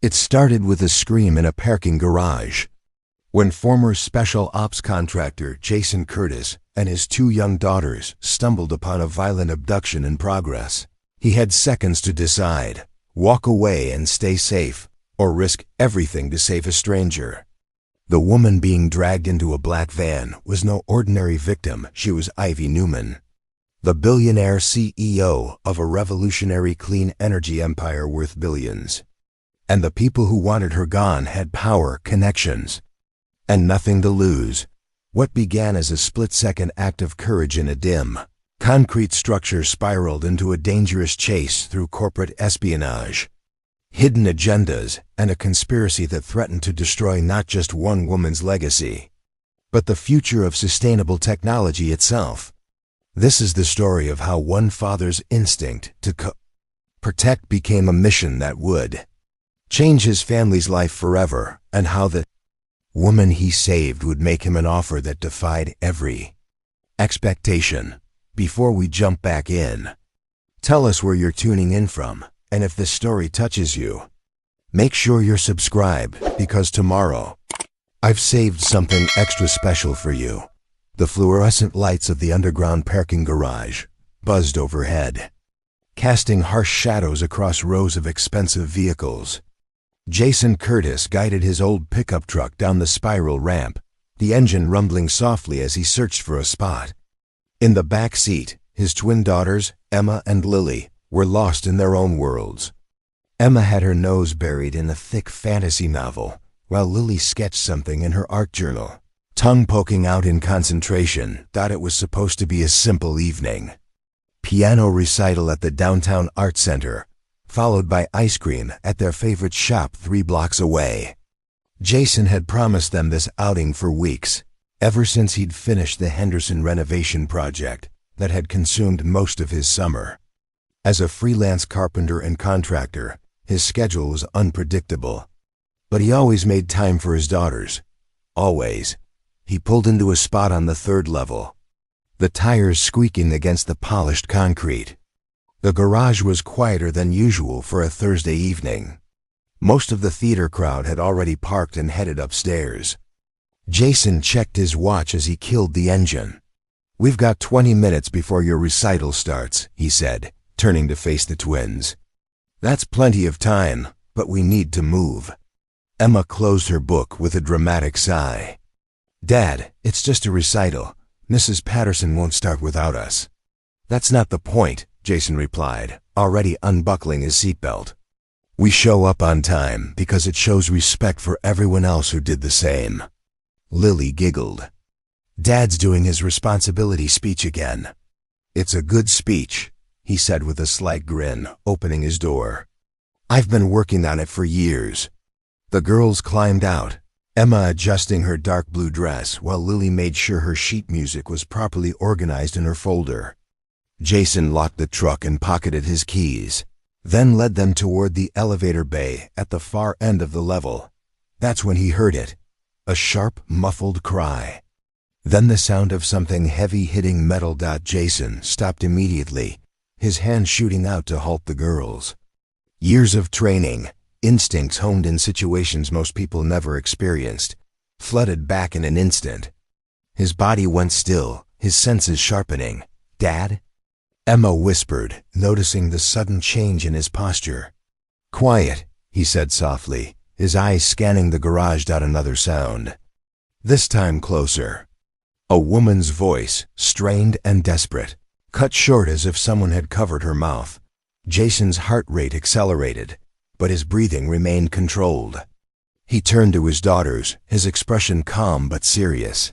It started with a scream in a parking garage. When former special ops contractor Jason Curtis and his 2 young daughters stumbled upon a violent abduction in progress, he had seconds to decide: walk away and stay safe, or risk everything to save a stranger. The woman being dragged into a black van was no ordinary victim. She was Ivy Newman, the billionaire CEO of a revolutionary clean energy empire worth billions. And the people who wanted her gone had power, connections, and nothing to lose. What began as a split-second act of courage in a dim, concrete structure spiraled into a dangerous chase through corporate espionage, hidden agendas, and a conspiracy that threatened to destroy not just one woman's legacy, but the future of sustainable technology itself. This is the story of how one father's instinct to protect became a mission that would change his family's life forever, and how the woman he saved would make him an offer that defied every expectation. Before we jump back in, tell us where you're tuning in from, and if this story touches you, make sure you're subscribed, because tomorrow, I've saved something extra special for you. The fluorescent lights of the underground parking garage buzzed overhead, casting harsh shadows across rows of expensive vehicles. Jason Curtis guided his old pickup truck down the spiral ramp, the engine rumbling softly as he searched for a spot. In the back seat, his twin daughters, Emma and Lily, were lost in their own worlds. Emma had her nose buried in a thick fantasy novel, while Lily sketched something in her art journal, tongue poking out in concentration. Thought it was supposed to be a simple evening. Piano recital at the downtown art center, followed by ice cream at their favorite shop 3 blocks away. Jason had promised them this outing for weeks, ever since he'd finished the Henderson renovation project that had consumed most of his summer. As a freelance carpenter and contractor, his schedule was unpredictable, but he always made time for his daughters. Always. He pulled into a spot on the 3rd level, the tires squeaking against the polished concrete. The garage was quieter than usual for a Thursday evening. Most of the theater crowd had already parked and headed upstairs. Jason checked his watch as he killed the engine. "We've got 20 minutes before your recital starts," he said, turning to face the twins. "That's plenty of time, but we need to move." Emma closed her book with a dramatic sigh. "Dad, it's just a recital. Mrs. Patterson won't start without us." "That's not the point," Jason replied, already unbuckling his seatbelt. "We show up on time because it shows respect for everyone else who did the same." Lily giggled. "Dad's doing his responsibility speech again." "It's a good speech," he said with a slight grin, opening his door. "I've been working on it for years." The girls climbed out, Emma adjusting her dark blue dress while Lily made sure her sheet music was properly organized in her folder. Jason locked the truck and pocketed his keys, then led them toward the elevator bay at the far end of the level. That's when he heard it, a sharp, muffled cry. Then the sound of something heavy hitting metal. Jason stopped immediately, his hand shooting out to halt the girls. Years of training, instincts honed in situations most people never experienced, flooded back in an instant. His body went still, his senses sharpening. "Dad?" Emma whispered, noticing the sudden change in his posture. "Quiet," he said softly, his eyes scanning the garage. Another sound. This time closer. A woman's voice, strained and desperate, cut short as if someone had covered her mouth. Jason's heart rate accelerated, but his breathing remained controlled. He turned to his daughters, his expression calm but serious.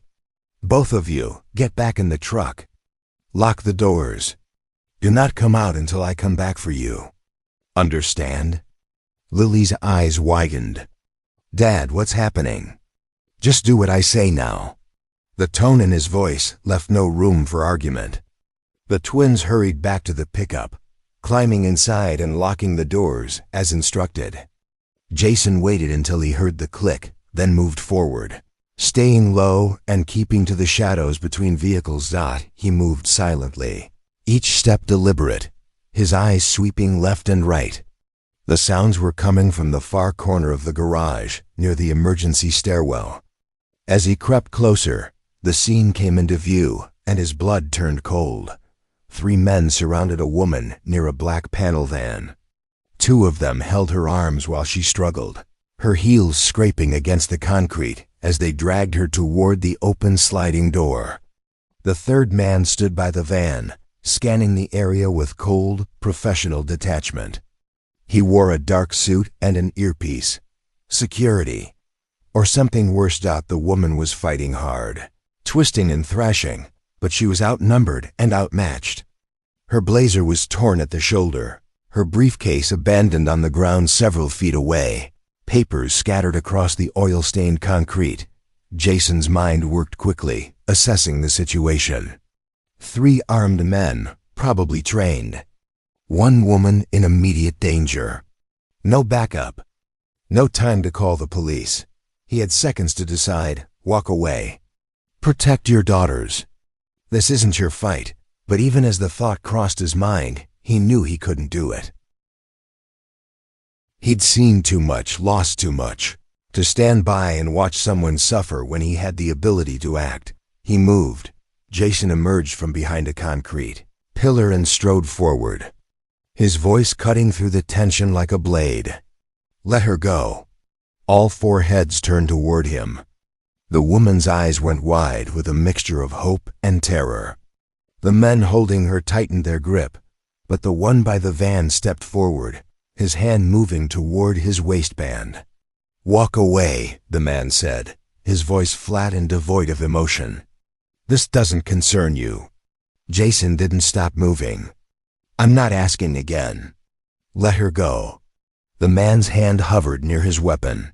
"Both of you, get back in the truck. Lock the doors. Do not come out until I come back for you. Understand?" Lily's eyes widened. "Dad, what's happening?" "Just do what I say now." The tone in his voice left no room for argument. The twins hurried back to the pickup, climbing inside and locking the doors as instructed. Jason waited until he heard the click, then moved forward. Staying low and keeping to the shadows between vehicles. He moved silently, each step deliberate, his eyes sweeping left and right. The sounds were coming from the far corner of the garage, near the emergency stairwell. As he crept closer, the scene came into view, and his blood turned cold. 3 men surrounded a woman near a black panel van. 2 of them held her arms while she struggled, her heels scraping against the concrete as they dragged her toward the open sliding door. The 3rd man stood by the van, scanning the area with cold, professional detachment. He wore a dark suit and an earpiece. Security. Or something worse. The woman was fighting hard, twisting and thrashing, but she was outnumbered and outmatched. Her blazer was torn at the shoulder, her briefcase abandoned on the ground several feet away, papers scattered across the oil-stained concrete. Jason's mind worked quickly, assessing the situation. 3 armed men, probably trained. 1 woman in immediate danger. No backup. No time to call the police. He had seconds to decide. Walk away. Protect your daughters. This isn't your fight, but even as the thought crossed his mind, he knew he couldn't do it. He'd seen too much, lost too much, to stand by and watch someone suffer when he had the ability to act. He moved. Jason emerged from behind a concrete pillar and strode forward, his voice cutting through the tension like a blade. Let her go. All 4 heads turned toward him. The woman's eyes went wide with a mixture of hope and terror. The men holding her tightened their grip, but the one by the van stepped forward, his hand moving toward his waistband. Walk away, the man said, his voice flat and devoid of emotion. This doesn't concern you. Jason didn't stop moving. I'm not asking again. Let her go. The man's hand hovered near his weapon.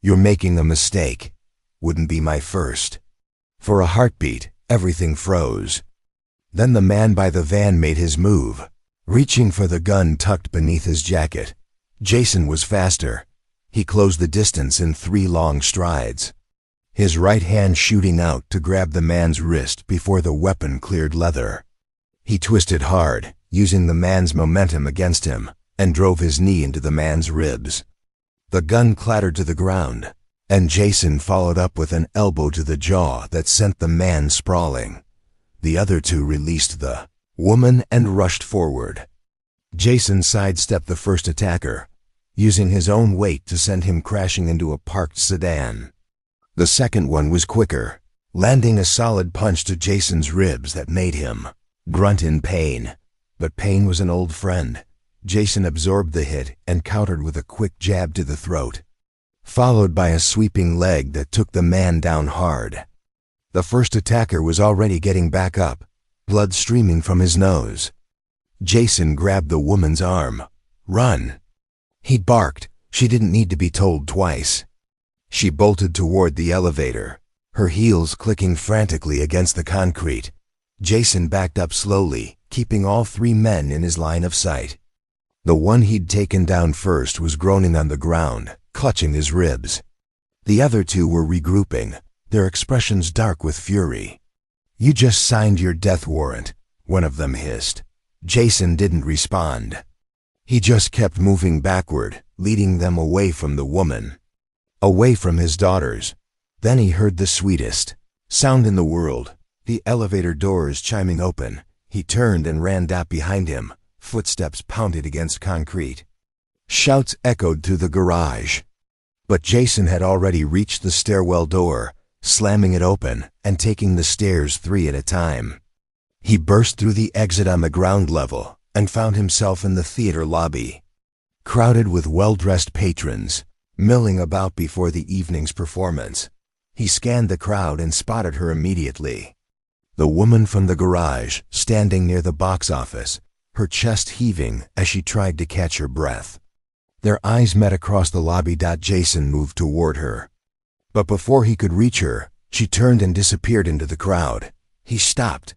You're making a mistake. Wouldn't be my first. For a heartbeat, everything froze. Then the man by the van made his move, reaching for the gun tucked beneath his jacket. Jason was faster. He closed the distance in 3 long strides, his right hand shooting out to grab the man's wrist before the weapon cleared leather. He twisted hard, using the man's momentum against him, and drove his knee into the man's ribs. The gun clattered to the ground, and Jason followed up with an elbow to the jaw that sent the man sprawling. The other 2 released the woman and rushed forward. Jason sidestepped the first attacker, using his own weight to send him crashing into a parked sedan. The second one was quicker, landing a solid punch to Jason's ribs that made him grunt in pain. But pain was an old friend. Jason absorbed the hit and countered with a quick jab to the throat, followed by a sweeping leg that took the man down hard. The first attacker was already getting back up, blood streaming from his nose. Jason grabbed the woman's arm. Run! He barked. She didn't need to be told twice. She bolted toward the elevator, her heels clicking frantically against the concrete. Jason backed up slowly, keeping all 3 men in his line of sight. The one he'd taken down first was groaning on the ground, clutching his ribs. The other 2 were regrouping, their expressions dark with fury. You just signed your death warrant, one of them hissed. Jason didn't respond. He just kept moving backward, leading them away from the woman, away from his daughters. Then he heard the sweetest sound in the world, the elevator doors chiming open. He turned and ran up behind him. Footsteps pounded against concrete. Shouts echoed through the garage. But Jason had already reached the stairwell door, slamming it open and taking the stairs 3 at a time. He burst through the exit on the ground level and found himself in the theater lobby, crowded with well-dressed patrons, milling about before the evening's performance. He scanned the crowd and spotted her immediately. The woman from the garage, standing near the box office, her chest heaving as she tried to catch her breath. Their eyes met across the lobby. Jason moved toward her. But before he could reach her, she turned and disappeared into the crowd. He stopped,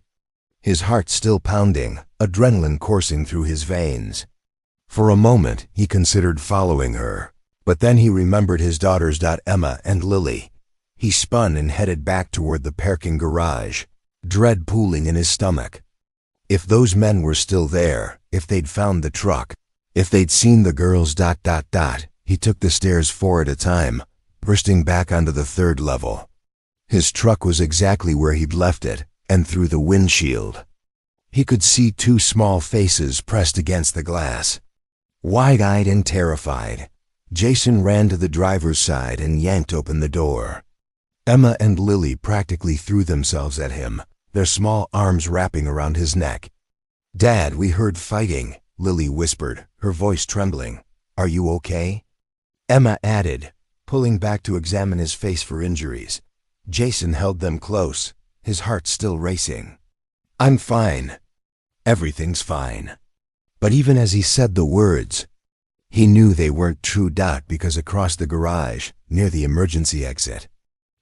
his heart still pounding, adrenaline coursing through his veins. For a moment, he considered following her, but then he remembered his daughters, Emma and Lily. He spun and headed back toward the parking garage, dread pooling in his stomach. If those men were still there, if they'd found the truck, If they'd seen the girls... He took the stairs 4 at a time, bursting back onto the 3rd level. His truck was exactly where he'd left it, and through the windshield. He could see 2 small faces pressed against the glass. Wide-eyed and terrified, Jason ran to the driver's side and yanked open the door. Emma and Lily practically threw themselves at him, their small arms wrapping around his neck. "Dad, we heard fighting," Lily whispered, her voice trembling. "Are you okay?" Emma added, pulling back to examine his face for injuries. Jason held them close, his heart still racing. "I'm fine. Everything's fine." But even as he said the words, he knew they weren't true. Because across the garage, near the emergency exit,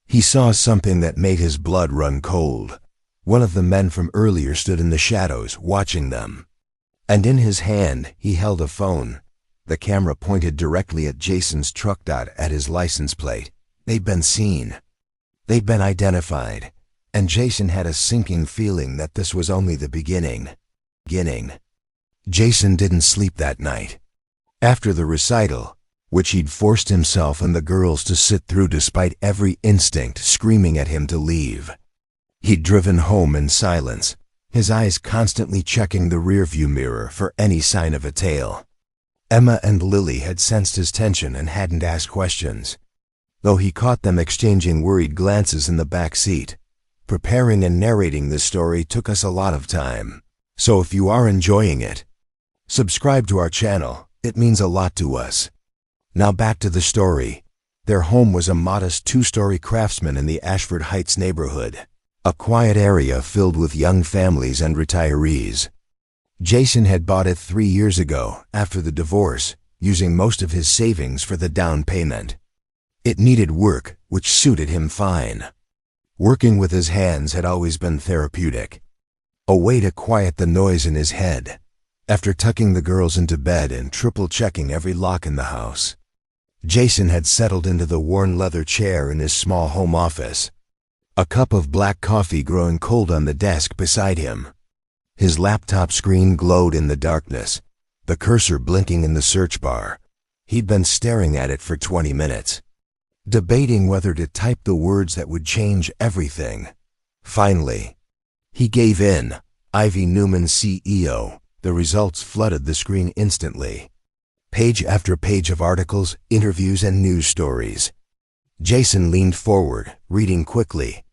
he saw something that made his blood run cold. One of the men from earlier stood in the shadows, watching them. And in his hand, he held a phone. The camera pointed directly at Jason's truck. At his license plate. They'd been seen. They'd been identified. And Jason had a sinking feeling that this was only the beginning. Jason didn't sleep that night. After the recital, which he'd forced himself and the girls to sit through despite every instinct screaming at him to leave, he'd driven home in silence, his eyes constantly checking the rearview mirror for any sign of a tail. Emma and Lily had sensed his tension and hadn't asked questions, though he caught them exchanging worried glances in the back seat. Preparing and narrating this story took us a lot of time, so if you are enjoying it, subscribe to our channel. It means a lot to us. Now back to the story. Their home was a modest 2-story craftsman in the Ashford Heights neighborhood, a quiet area filled with young families and retirees. Jason had bought it 3 years ago, after the divorce, using most of his savings for the down payment. It needed work, which suited him fine. Working with his hands had always been therapeutic, a way to quiet the noise in his head. After tucking the girls into bed and triple-checking every lock in the house, Jason had settled into the worn leather chair in his small home office, a cup of black coffee growing cold on the desk beside him. His laptop screen glowed in the darkness, the cursor blinking in the search bar. He'd been staring at it for 20 minutes, debating whether to type the words that would change everything. Finally, he gave in. Ivy Newman, CEO. The results flooded the screen instantly. Page after page of articles, interviews, and news stories. Jason leaned forward, reading quickly.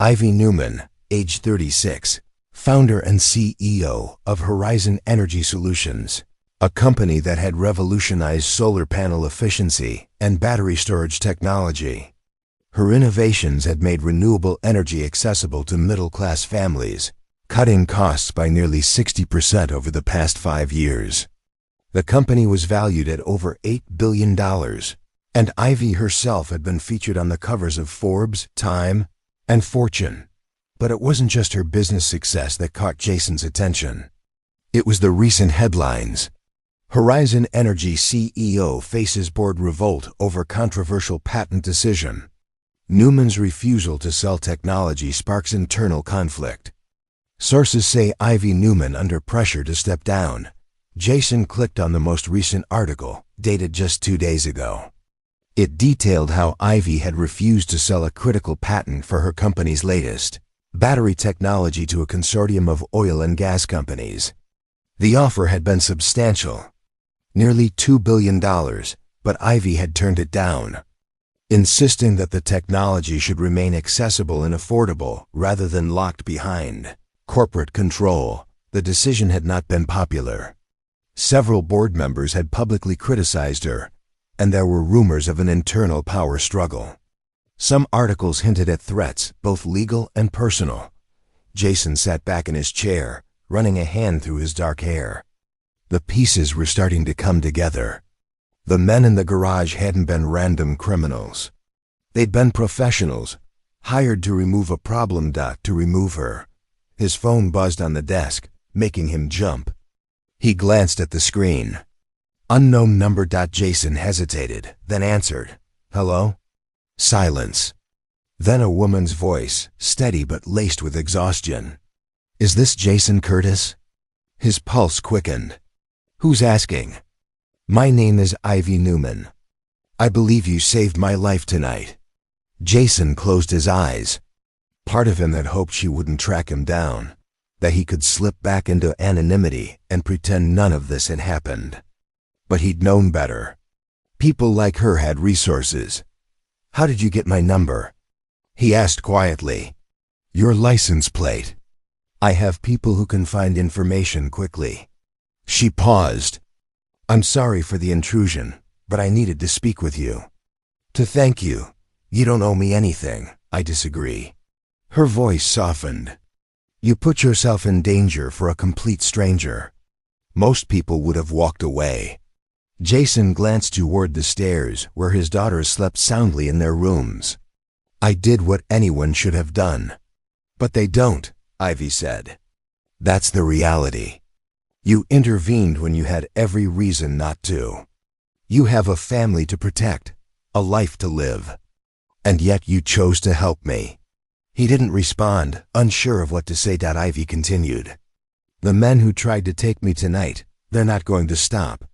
Ivy Newman, age 36, founder and CEO of Horizon Energy Solutions, a company that had revolutionized solar panel efficiency and battery storage technology. Her innovations had made renewable energy accessible to middle-class families, cutting costs by nearly 60% over the past 5 years. The company was valued at over $8 billion, and Ivy herself had been featured on the covers of Forbes, Time, and Fortune. But it wasn't just her business success that caught Jason's attention. It was the recent headlines. Horizon Energy CEO faces board revolt over controversial patent decision. Newman's refusal to sell technology sparks internal conflict. Sources say Ivy Newman under pressure to step down. Jason clicked on the most recent article, dated just 2 days ago. It detailed how Ivy had refused to sell a critical patent for her company's latest battery technology to a consortium of oil and gas companies. The offer had been substantial, nearly $2 billion, but Ivy had turned it down, insisting that the technology should remain accessible and affordable rather than locked behind corporate control. The decision had not been popular. Several board members had publicly criticized her, and there were rumors of an internal power struggle. Some articles hinted at threats, both legal and personal. Jason sat back in his chair, running a hand through his dark hair. The pieces were starting to come together. The men in the garage hadn't been random criminals. They'd been professionals, hired to remove a problem. To remove her. His phone buzzed on the desk, making him jump. He glanced at the screen. Unknown number. Jason hesitated, then answered. Hello? Silence. Then a woman's voice, steady but laced with exhaustion. Is this Jason Curtis? His pulse quickened. Who's asking? My name is Ivy Newman. I believe you saved my life tonight. Jason closed his eyes. Part of him had hoped she wouldn't track him down, that he could slip back into anonymity and pretend none of this had happened. But he'd known better. People like her had resources. How did you get my number? He asked quietly. Your license plate. I have people who can find information quickly. She paused. I'm sorry for the intrusion, but I needed to speak with you. To thank you. You don't owe me anything. I disagree. Her voice softened. You put yourself in danger for a complete stranger. Most people would have walked away. Jason glanced toward the stairs where his daughters slept soundly in their rooms. I did what anyone should have done. But they don't, Ivy said. That's the reality. You intervened when you had every reason not to. You have a family to protect, a life to live. And yet you chose to help me. He didn't respond, unsure of what to say. Ivy continued. The men who tried to take me tonight, they're not going to stop.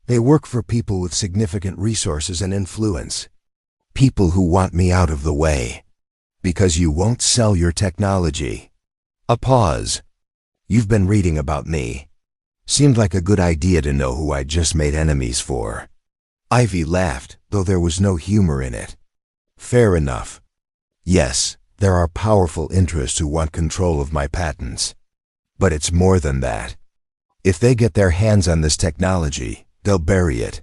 They work for people with significant resources and influence. People who want me out of the way. Because you won't sell your technology. A pause. You've been reading about me. Seemed like a good idea to know who I'd just made enemies for. Ivy laughed, though there was no humor in it. Fair enough. Yes, there are powerful interests who want control of my patents. But it's more than that. If they get their hands on this technology, they'll bury it.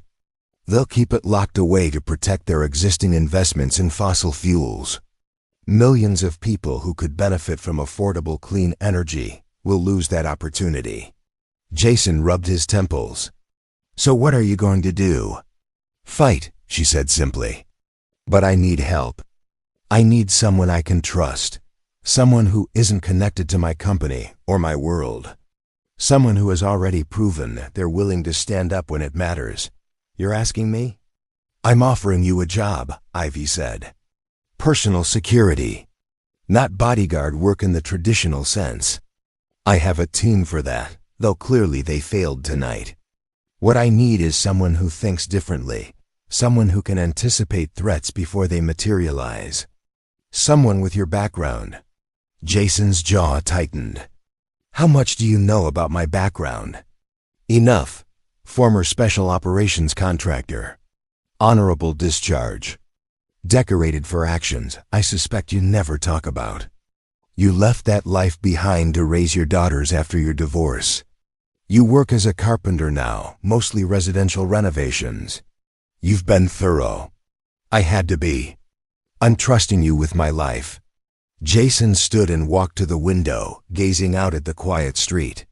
They'll keep it locked away to protect their existing investments in fossil fuels. Millions of people who could benefit from affordable clean energy will lose that opportunity. Jason rubbed his temples. So what are you going to do? Fight, she said simply. But I need help. I need someone I can trust. Someone who isn't connected to my company or my world. Someone who has already proven they're willing to stand up when it matters. You're asking me? I'm offering you a job, Ivy said. Personal security. Not bodyguard work in the traditional sense. I have a team for that, though clearly they failed tonight. What I need is someone who thinks differently. Someone who can anticipate threats before they materialize. Someone with your background. Jason's jaw tightened. How much do you know about my background? Enough. Former special operations contractor. Honorable discharge. Decorated for actions I suspect you never talk about. You left that life behind to raise your daughters after your divorce. You work as a carpenter now, mostly residential renovations. You've been thorough. I had to be. I'm trusting you with my life. Jason stood and walked to the window, gazing out at the quiet street.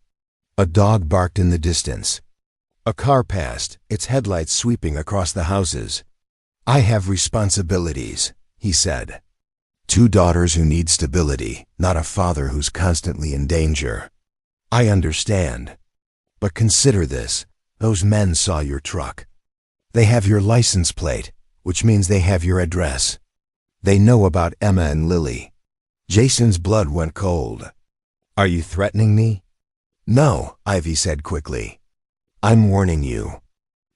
A dog barked in the distance. A car passed, its headlights sweeping across the houses. I have responsibilities, he said. 2 daughters who need stability, not a father who's constantly in danger. I understand. But consider this. Those men saw your truck. They have your license plate, which means they have your address. They know about Emma and Lily. Jason's blood went cold. Are you threatening me? No, Ivy said quickly. I'm warning you.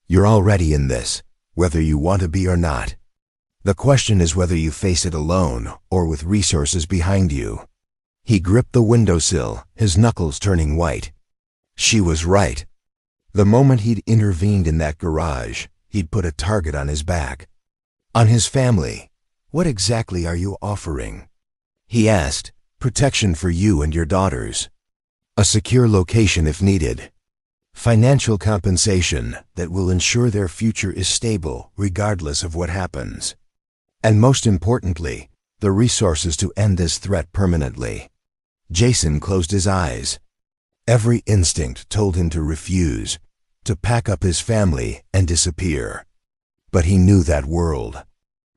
You're already in this, whether you want to be or not. The question is whether you face it alone or with resources behind you. He gripped the windowsill, his knuckles turning white. She was right. The moment he'd intervened in that garage, he'd put a target on his back. On his family. What exactly are you offering? He asked. Protection for you and your daughters. A secure location if needed. Financial compensation that will ensure their future is stable regardless of what happens. And most importantly, the resources to end this threat permanently. Jason closed his eyes. Every instinct told him to refuse, to pack up his family and disappear. But he knew that world.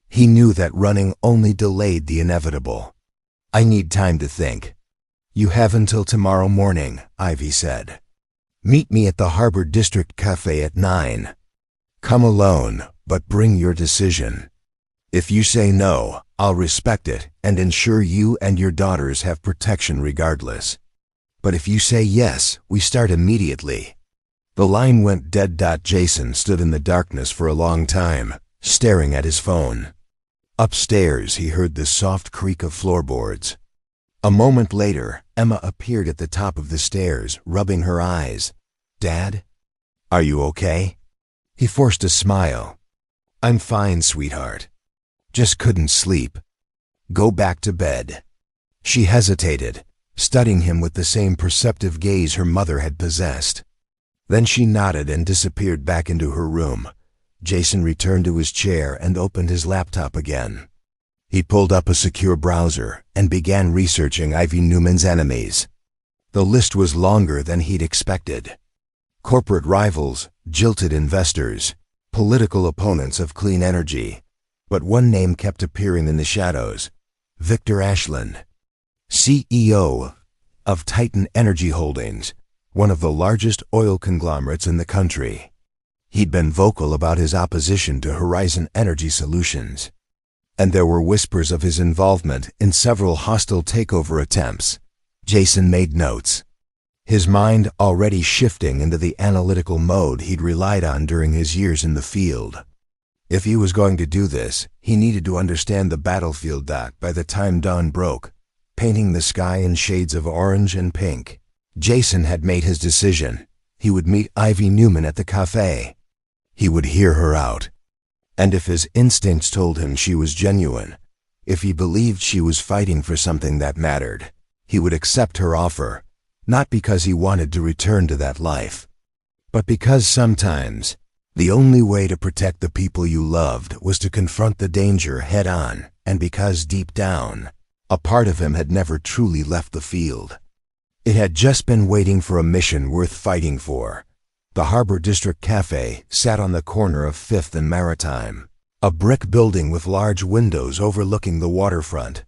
He knew that running only delayed the inevitable. I need time to think. You have until tomorrow morning, Ivy said. Meet me at the Harbor District Cafe at 9. Come alone, but bring your decision. If you say no, I'll respect it and ensure you and your daughters have protection regardless. But if you say yes, we start immediately. The line went dead. Jason stood in the darkness for a long time, staring at his phone. Upstairs, he heard the soft creak of floorboards. A moment later, Emma appeared at the top of the stairs, rubbing her eyes. "Dad? Are you okay?" He forced a smile. "I'm fine, sweetheart. Just couldn't sleep." "Go back to bed." She hesitated, studying him with the same perceptive gaze her mother had possessed. Then she nodded and disappeared back into her room. Jason returned to his chair and opened his laptop again. He pulled up a secure browser and began researching Ivy Newman's enemies. The list was longer than he'd expected. Corporate rivals, jilted investors, political opponents of clean energy. But one name kept appearing in the shadows: Victor Ashland, CEO of Titan Energy Holdings, one of the largest oil conglomerates in the country. He'd been vocal about his opposition to Horizon Energy Solutions, and there were whispers of his involvement in several hostile takeover attempts. Jason made notes, his mind already shifting into the analytical mode he'd relied on during his years in the field. If he was going to do this, he needed to understand the battlefield. By the time dawn broke, painting the sky in shades of orange and pink, Jason had made his decision. He would meet Ivy Newman at the cafe. He would hear her out. And if his instincts told him she was genuine, if he believed she was fighting for something that mattered, he would accept her offer, not because he wanted to return to that life, but because sometimes the only way to protect the people you loved was to confront the danger head on, and because deep down, a part of him had never truly left the field. It had just been waiting for a mission worth fighting for. The Harbor District Cafe sat on the corner of 5th and Maritime, a brick building with large windows overlooking the waterfront.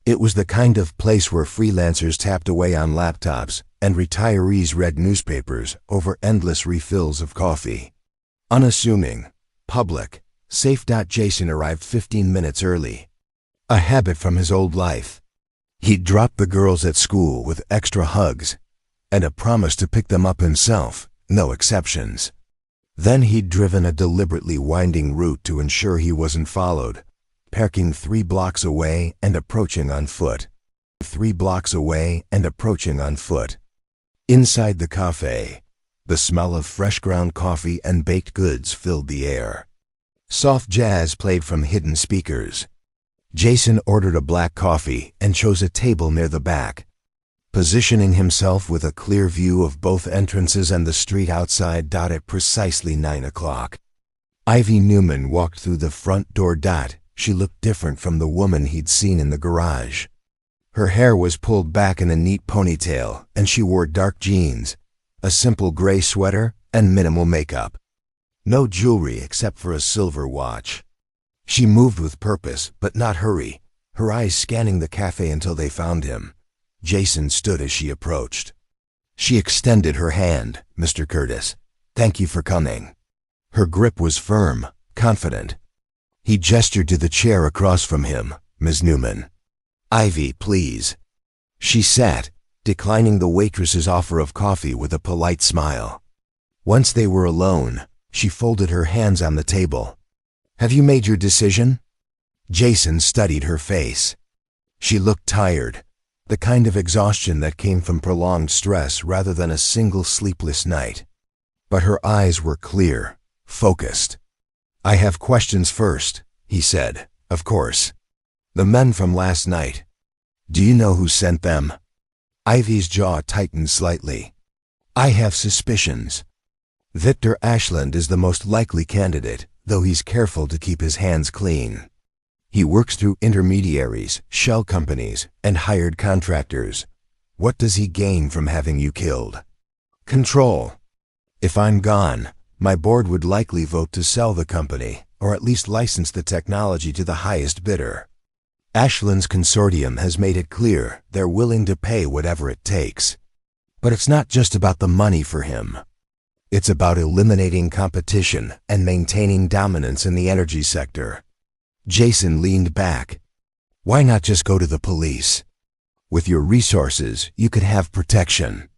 It was the kind of place where freelancers tapped away on laptops and retirees read newspapers over endless refills of coffee. Unassuming, public, safe. Jason arrived 15 minutes early, a habit from his old life. He'd dropped the girls at school with extra hugs and a promise to pick them up himself, no exceptions. Then he'd driven a deliberately winding route to ensure he wasn't followed, parking 3 blocks away and approaching on foot. 3 blocks away and approaching on foot. Inside the cafe, the smell of fresh ground coffee and baked goods filled the air. Soft jazz played from hidden speakers. Jason ordered a black coffee and chose a table near the back, positioning himself with a clear view of both entrances and the street outside. At precisely 9 o'clock, Ivy Newman walked through the front door. She looked different from the woman he'd seen in the garage. Her hair was pulled back in a neat ponytail, and she wore dark jeans, a simple gray sweater, and minimal makeup. No jewelry except for a silver watch. She moved with purpose, but not hurry, her eyes scanning the cafe until they found him. Jason stood as she approached. She extended her hand. "Mr. Curtis, thank you for coming." Her grip was firm, confident. He gestured to the chair across from him. "Ms. Newman." "Ivy, please." She sat, declining the waitress's offer of coffee with a polite smile. Once they were alone, she folded her hands on the table. "Have you made your decision?" Jason studied her face. She looked tired, the kind of exhaustion that came from prolonged stress rather than a single sleepless night. But her eyes were clear, focused. "I have questions first," he said. "Of course. The men from last night. Do you know who sent them?" Ivy's jaw tightened slightly. "I have suspicions. Victor Ashland is the most likely candidate, though he's careful to keep his hands clean. He works through intermediaries, shell companies, and hired contractors. What does he gain from having you killed?" "Control. If I'm gone, my board would likely vote to sell the company, or at least license the technology to the highest bidder. Ashland's consortium has made it clear they're willing to pay whatever it takes. But it's not just about the money for him. It's about eliminating competition and maintaining dominance in the energy sector." Jason leaned back. "Why not just go to the police? With your resources, you could have protection."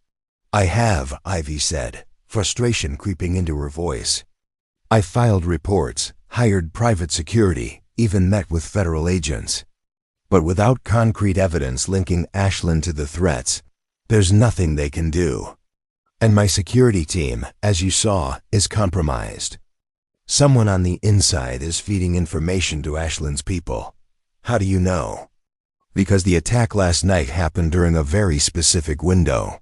"I have," Ivy said, frustration creeping into her voice. I filed reports, hired private security, even met with federal agents. But without concrete evidence linking Ashland to the threats, there's nothing they can do. And my security team, as you saw, is compromised. Someone on the inside is feeding information to Ashland's people. How do you know? Because the attack last night happened during a very specific window.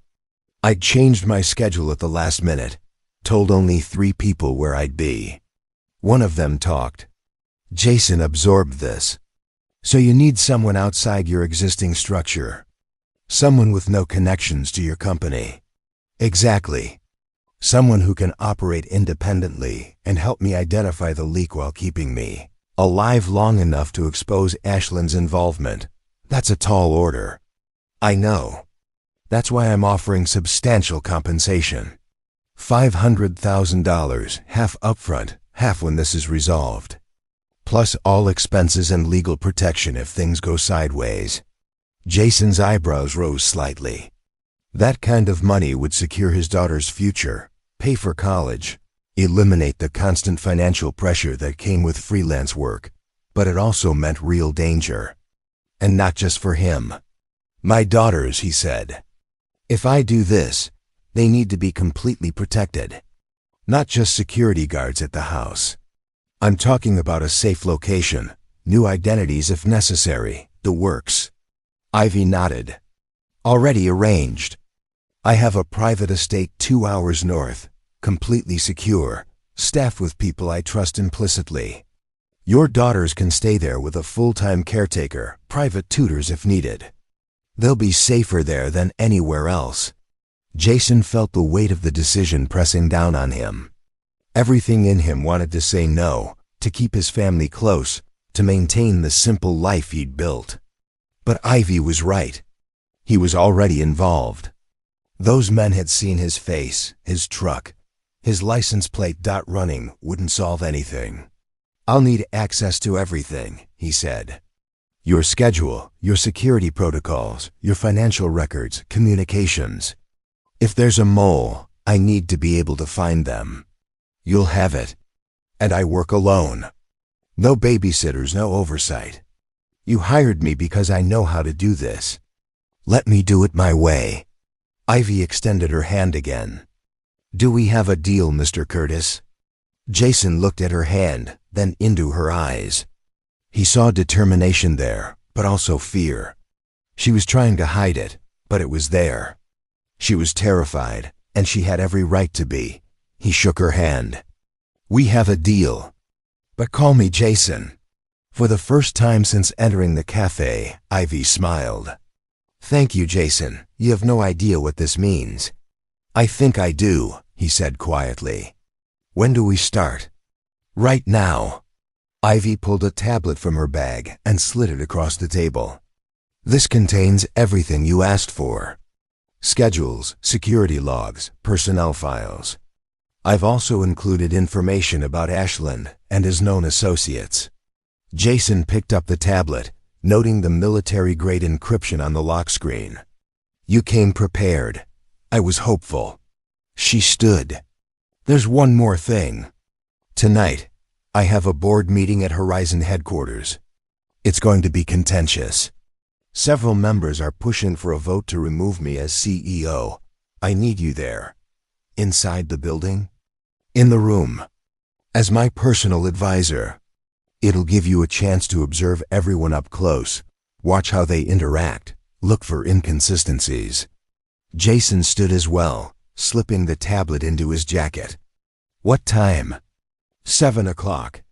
I'd changed my schedule at the last minute, told only 3 people where I'd be. One of them talked. Jason absorbed this. So you need someone outside your existing structure. Someone with no connections to your company. Exactly. Someone who can operate independently and help me identify the leak while keeping me alive long enough to expose Ashland's involvement. That's a tall order. I know. That's why I'm offering substantial compensation. $500,000, half upfront, half when this is resolved. Plus all expenses and legal protection if things go sideways. Jason's eyebrows rose slightly. That kind of money would secure his daughter's future, pay for college, eliminate the constant financial pressure that came with freelance work, but it also meant real danger. And not just for him. My daughters, he said. If I do this, they need to be completely protected. Not just security guards at the house. I'm talking about a safe location, new identities if necessary, the works. Ivy nodded. Already arranged. I have a private estate 2 hours north, completely secure, staffed with people I trust implicitly. Your daughters can stay there with a full-time caretaker, private tutors if needed. They'll be safer there than anywhere else. Jason felt the weight of the decision pressing down on him. Everything in him wanted to say no, to keep his family close, to maintain the simple life he'd built. But Ivy was right. He was already involved. Those men had seen his face, his truck. His license plate .running wouldn't solve anything. I'll need access to everything, he said. Your schedule, your security protocols, your financial records, communications. If there's a mole, I need to be able to find them. You'll have it. And I work alone. No babysitters, no oversight. You hired me because I know how to do this. Let me do it my way. Ivy extended her hand again. Do we have a deal, Mr. Curtis? Jason looked at her hand, then into her eyes. He saw determination there, but also fear. She was trying to hide it, but it was there. She was terrified, and she had every right to be. He shook her hand. We have a deal. But call me Jason. For the first time since entering the cafe, Ivy smiled. Thank you, Jason. You have no idea what this means. I think I do, he said quietly. When do we start? Right now. Ivy pulled a tablet from her bag and slid it across the table. This contains everything you asked for. Schedules, security logs, personnel files. I've also included information about Ashland and his known associates. Jason picked up the tablet, noting the military-grade encryption on the lock screen. You came prepared. I was hopeful. She stood. There's one more thing. Tonight, I have a board meeting at Horizon headquarters. It's going to be contentious. Several members are pushing for a vote to remove me as CEO. I need you there. Inside the building? In the room. As my personal advisor. It'll give you a chance to observe everyone up close, watch how they interact, look for inconsistencies. Jason stood as well, slipping the tablet into his jacket. What time? 7 o'clock.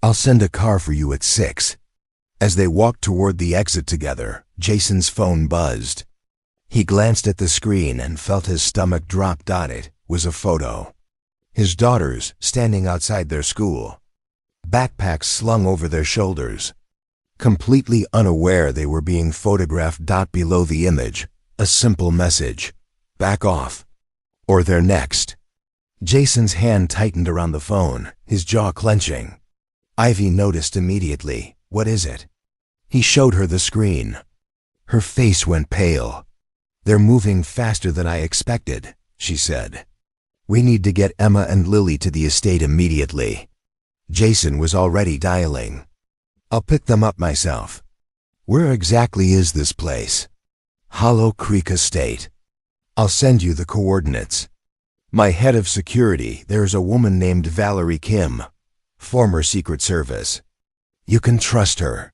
I'll send a car for you at 6. As they walked toward the exit together, Jason's phone buzzed. He glanced at the screen and felt his stomach drop. It was a photo. His daughters standing outside their school. Backpacks slung over their shoulders. Completely unaware they were being photographed. Below the image, a simple message. Back off. Or they're next. Jason's hand tightened around the phone, his jaw clenching. Ivy noticed immediately. What is it? He showed her the screen. Her face went pale. They're moving faster than I expected, she said. We need to get Emma and Lily to the estate immediately. Jason was already dialing. I'll pick them up myself. Where exactly is this place? Hollow Creek Estate. I'll send you the coordinates. My head of security, there's a woman named Valerie Kim, former Secret Service. You can trust her.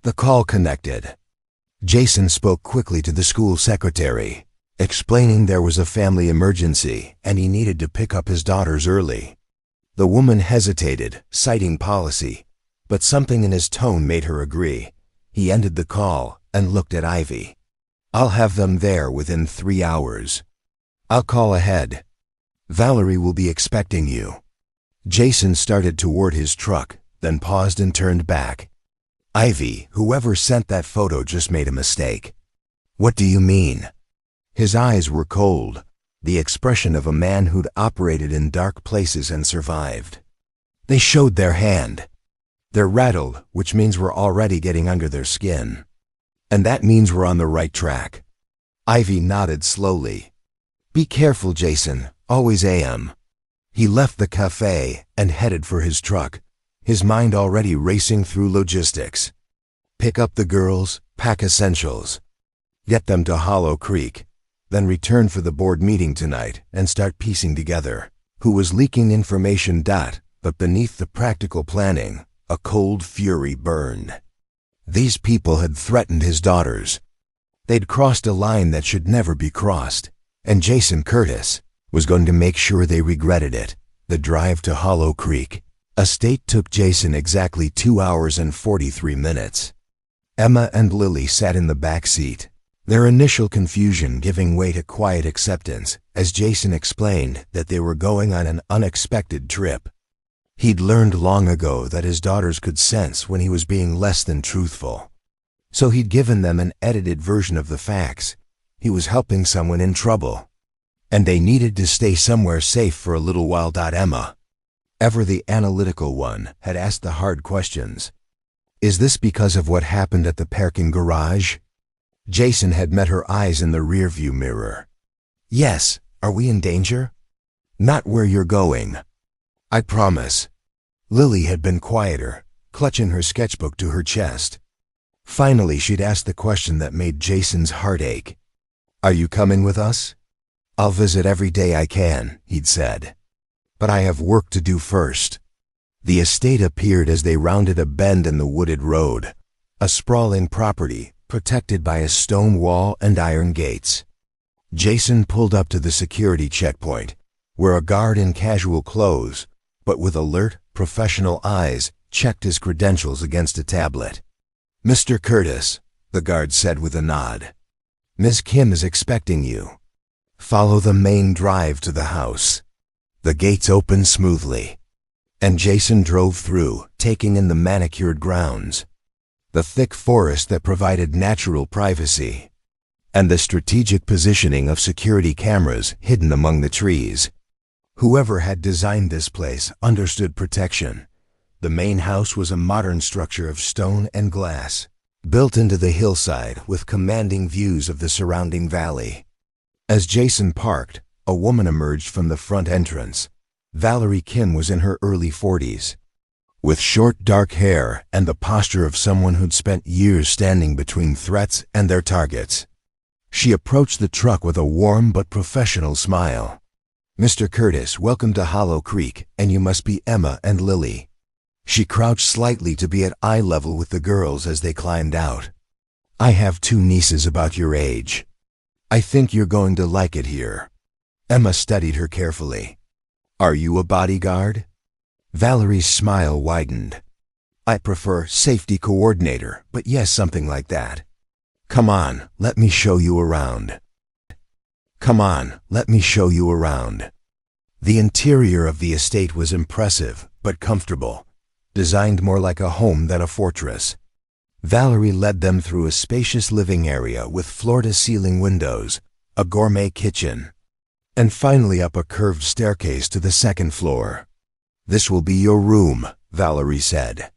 The call connected. Jason spoke quickly to the school secretary, explaining there was a family emergency and he needed to pick up his daughters early. The woman hesitated, citing policy, but something in his tone made her agree. He ended the call and looked at Ivy. I'll have them there within 3 hours. I'll call ahead. Valerie will be expecting you. Jason started toward his truck, then paused and turned back. Ivy, whoever sent that photo just made a mistake. What do you mean? His eyes were cold, the expression of a man who'd operated in dark places and survived. They showed their hand. They're rattled, which means we're already getting under their skin. And that means we're on the right track. Ivy nodded slowly. Be careful, Jason. Always AM. He left the cafe and headed for his truck, his mind already racing through logistics. Pick up the girls, pack essentials. Get them to Hollow Creek, then return for the board meeting tonight and start piecing together who was leaking information. But beneath the practical planning, a cold fury burned. These people had threatened his daughters. They'd crossed a line that should never be crossed, and Jason Curtis was going to make sure they regretted it. The drive to Hollow Creek Estate took Jason exactly 2 hours and 43 minutes. Emma and Lily sat in the back seat, their initial confusion giving way to quiet acceptance as Jason explained that they were going on an unexpected trip. He'd learned long ago that his daughters could sense when he was being less than truthful. So he'd given them an edited version of the facts. He was helping someone in trouble, and they needed to stay somewhere safe for a little while. Emma, ever the analytical one, had asked the hard questions. Is this because of what happened at the parking garage? Jason had met her eyes in the rearview mirror. Yes. Are we in danger? Not where you're going. I promise. Lily had been quieter, clutching her sketchbook to her chest. Finally, she'd asked the question that made Jason's heart ache. Are you coming with us? I'll visit every day I can, he'd said. But I have work to do first. The estate appeared as they rounded a bend in the wooded road, a sprawling property protected by a stone wall and iron gates. Jason pulled up to the security checkpoint, where a guard in casual clothes, but with alert, professional eyes, checked his credentials against a tablet. Mr. Curtis, the guard said with a nod. Ms. Kim is expecting you. Follow the main drive to the house. The gates opened smoothly, and Jason drove through, taking in the manicured grounds, the thick forest that provided natural privacy, and the strategic positioning of security cameras hidden among the trees. Whoever had designed this place understood protection. The main house was a modern structure of stone and glass, built into the hillside with commanding views of the surrounding valley. As Jason parked, a woman emerged from the front entrance. Valerie Kim was in her early 40s, with short dark hair and the posture of someone who'd spent years standing between threats and their targets. She approached the truck with a warm but professional smile. Mr. Curtis, welcome to Hollow Creek, and you must be Emma and Lily. She crouched slightly to be at eye level with the girls as they climbed out. I have 2 nieces about your age. I think you're going to like it here. Emma studied her carefully. Are you a bodyguard? Valerie's smile widened. I prefer safety coordinator, but yes, something like that. Come on, let me show you around. Come on, let me show you around. The interior of the estate was impressive, but comfortable, designed more like a home than a fortress. Valerie led them through a spacious living area with floor-to-ceiling windows, a gourmet kitchen, and finally up a curved staircase to the second floor. This will be your room, Valerie said,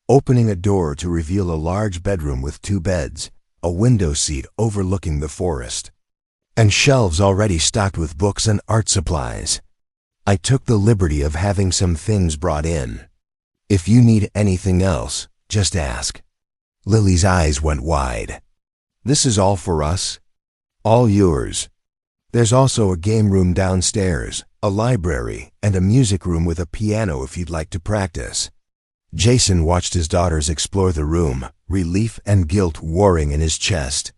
opening a door to reveal a large bedroom with 2 beds, a window seat overlooking the forest, and shelves already stocked with books and art supplies. I took the liberty of having some things brought in. If you need anything else, just ask. Lily's eyes went wide. This is all for us? All yours. There's also a game room downstairs, a library, and a music room with a piano if you'd like to practice. Jason watched his daughters explore the room, relief and guilt warring in his chest.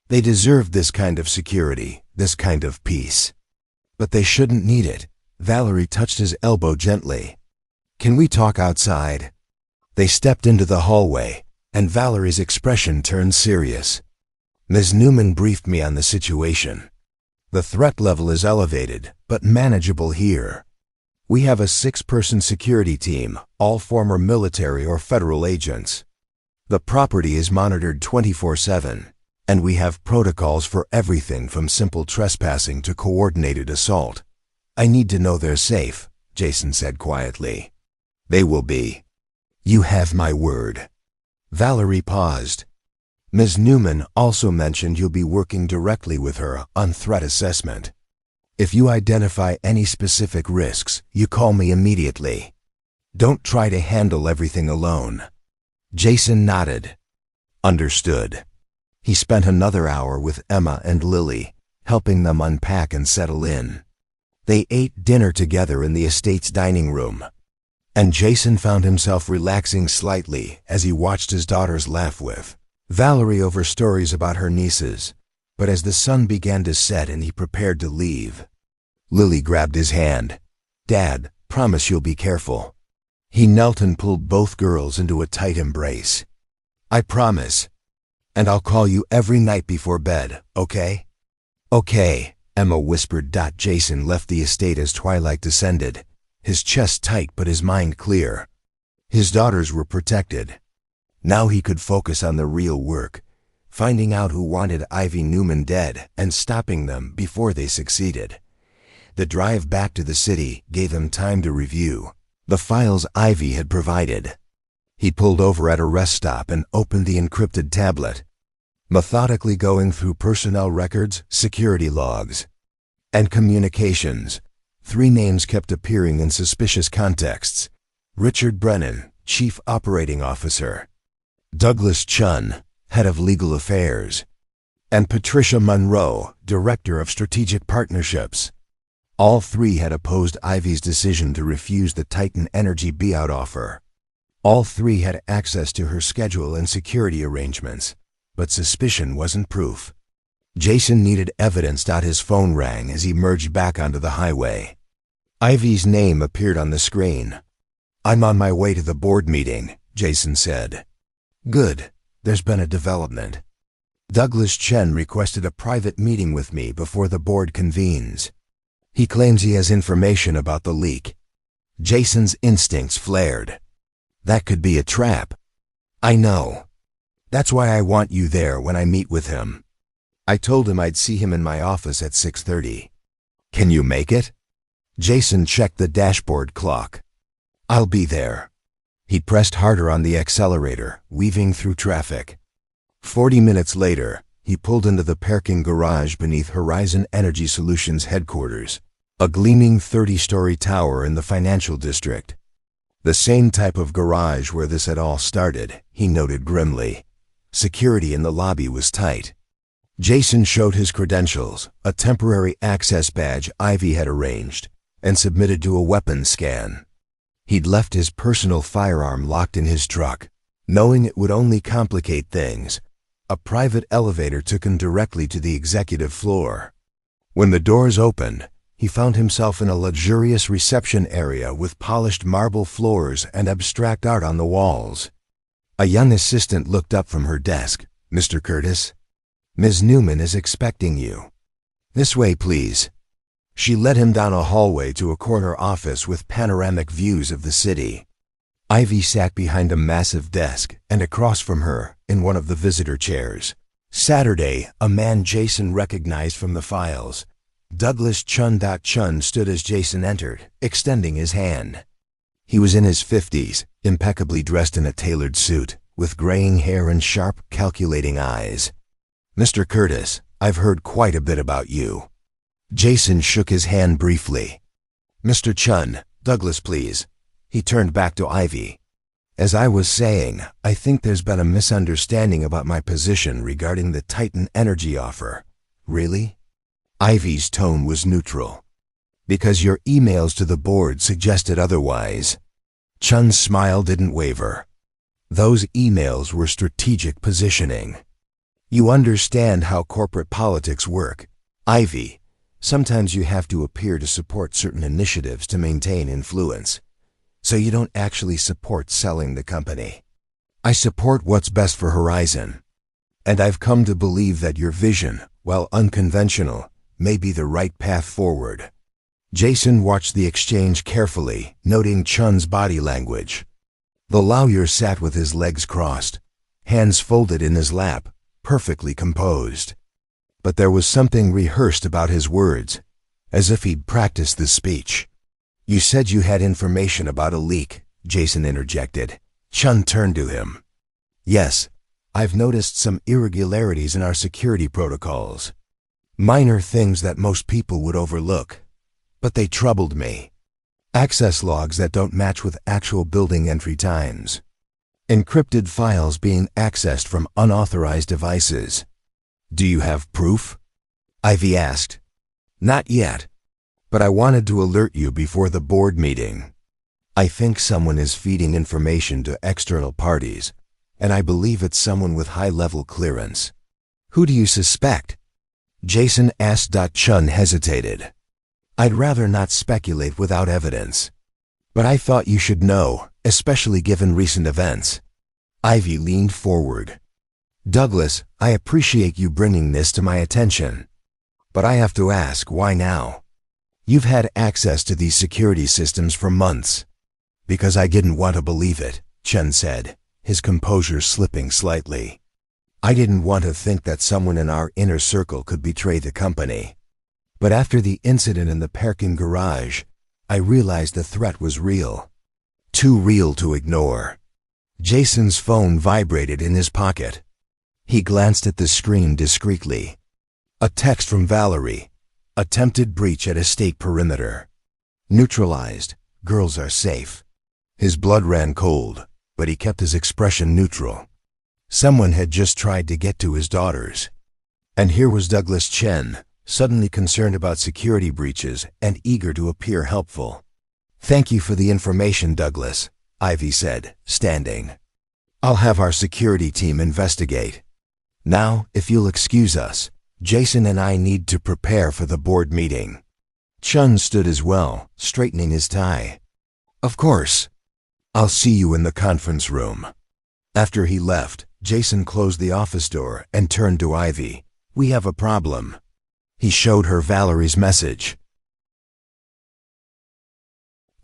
They deserved this kind of security, this kind of peace. But they shouldn't need it. Valerie touched his elbow gently. Can we talk outside? They stepped into the hallway, and Valerie's expression turned serious. Ms. Newman briefed me on the situation. The threat level is elevated, but manageable here. We have a 6-person security team, all former military or federal agents. The property is monitored 24/7, and we have protocols for everything from simple trespassing to coordinated assault. I need to know they're safe, Jason said quietly. They will be. You have my word. Valerie paused. Ms. Newman also mentioned you'll be working directly with her on threat assessment. If you identify any specific risks, you call me immediately. Don't try to handle everything alone. Jason nodded. Understood. He spent another hour with Emma and Lily, helping them unpack and settle in. They ate dinner together in the estate's dining room, and Jason found himself relaxing slightly as he watched his daughters laugh with Valerie over stories about her nieces. But as the sun began to set and he prepared to leave, Lily grabbed his hand. Dad, promise you'll be careful. He knelt and pulled both girls into a tight embrace. I promise. And I'll call you every night before bed, okay? Okay, Emma whispered. Jason left the estate as twilight descended, his chest tight but his mind clear. His daughters were protected. Now he could focus on the real work, finding out who wanted Ivy Newman dead and stopping them before they succeeded. The drive back to the city gave him time to review the files Ivy had provided. He pulled over at a rest stop and opened the encrypted tablet, methodically going through personnel records, security logs, and communications. 3 names kept appearing in suspicious contexts: Richard Brennan, Chief Operating Officer; Douglas Chun, Head of Legal Affairs; and Patricia Monroe, Director of Strategic Partnerships. All 3 had opposed Ivy's decision to refuse the Titan Energy buyout offer. All 3 had access to her schedule and security arrangements, but suspicion wasn't proof. Jason needed evidence. His phone rang as he merged back onto the highway. Ivy's name appeared on the screen. I'm on my way to the board meeting, Jason said. Good. There's been a development. Douglas Chen requested a private meeting with me before the board convenes. He claims he has information about the leak. Jason's instincts flared. That could be a trap. I know. That's why I want you there when I meet with him. I told him I'd see him in my office at 6:30. Can you make it? Jason checked the dashboard clock. I'll be there. He pressed harder on the accelerator, weaving through traffic. 40 minutes later, he pulled into the parking garage beneath Horizon Energy Solutions headquarters, a gleaming 30-story tower in the financial district. The same type of garage where this had all started, he noted grimly. Security in the lobby was tight. Jason showed his credentials, a temporary access badge Ivy had arranged, and submitted to a weapons scan. He'd left his personal firearm locked in his truck, knowing it would only complicate things. A private elevator took him directly to the executive floor. When the doors opened, he found himself in a luxurious reception area with polished marble floors and abstract art on the walls. A young assistant looked up from her desk. Mr. Curtis, Ms. Newman is expecting you. This way, please. She led him down a hallway to a corner office with panoramic views of the city. Ivy sat behind a massive desk, and across from her, in one of the visitor chairs, Saturday, a man Jason recognized from the files. Douglas Chun. Chun stood as Jason entered, extending his hand. He was in his 50s, impeccably dressed in a tailored suit, with graying hair and sharp, calculating eyes. Mr. Curtis, I've heard quite a bit about you. Jason shook his hand briefly. Mr. Chun, Douglas, please. He turned back to Ivy. As I was saying, I think there's been a misunderstanding about my position regarding the Titan energy offer. Really? Ivy's tone was neutral. Because your emails to the board suggested otherwise. Chun's smile didn't waver. Those emails were strategic positioning. You understand how corporate politics work, Ivy. Sometimes you have to appear to support certain initiatives to maintain influence. So you don't actually support selling the company. I support what's best for Horizon. And I've come to believe that your vision, while unconventional, may be the right path forward. Jason watched the exchange carefully, noting Chun's body language. The lawyer sat with his legs crossed, hands folded in his lap, perfectly composed. But there was something rehearsed about his words, as if he'd practiced the speech. You said you had information about a leak, Jason interjected. Chun turned to him. Yes, I've noticed some irregularities in our security protocols. Minor things that most people would overlook. But they troubled me. Access logs that don't match with actual building entry times. Encrypted files being accessed from unauthorized devices. Do you have proof? Ivy asked. Not yet. But I wanted to alert you before the board meeting. I think someone is feeding information to external parties, and I believe it's someone with high-level clearance. Who do you suspect? Jason asked. Chun hesitated. I'd rather not speculate without evidence. But I thought you should know, especially given recent events. Ivy leaned forward. Douglas, I appreciate you bringing this to my attention. But I have to ask, why now? You've had access to these security systems for months. Because I didn't want to believe it, Chun said, his composure slipping slightly. I didn't want to think that someone in our inner circle could betray the company. But after the incident in the parking garage, I realized the threat was real. Too real to ignore. Jason's phone vibrated in his pocket. He glanced at the screen discreetly. A text from Valerie. Attempted breach at estate perimeter. Neutralized. Girls are safe. His blood ran cold, but he kept his expression neutral. Someone had just tried to get to his daughters. And here was Douglas Chen, suddenly concerned about security breaches and eager to appear helpful. Thank you for the information, Douglas, Ivy said, standing. I'll have our security team investigate. Now, if you'll excuse us, Jason and I need to prepare for the board meeting. Chun stood as well, straightening his tie. Of course. I'll see you in the conference room. After he left, Jason closed the office door and turned to Ivy. We have a problem. He showed her Valerie's message.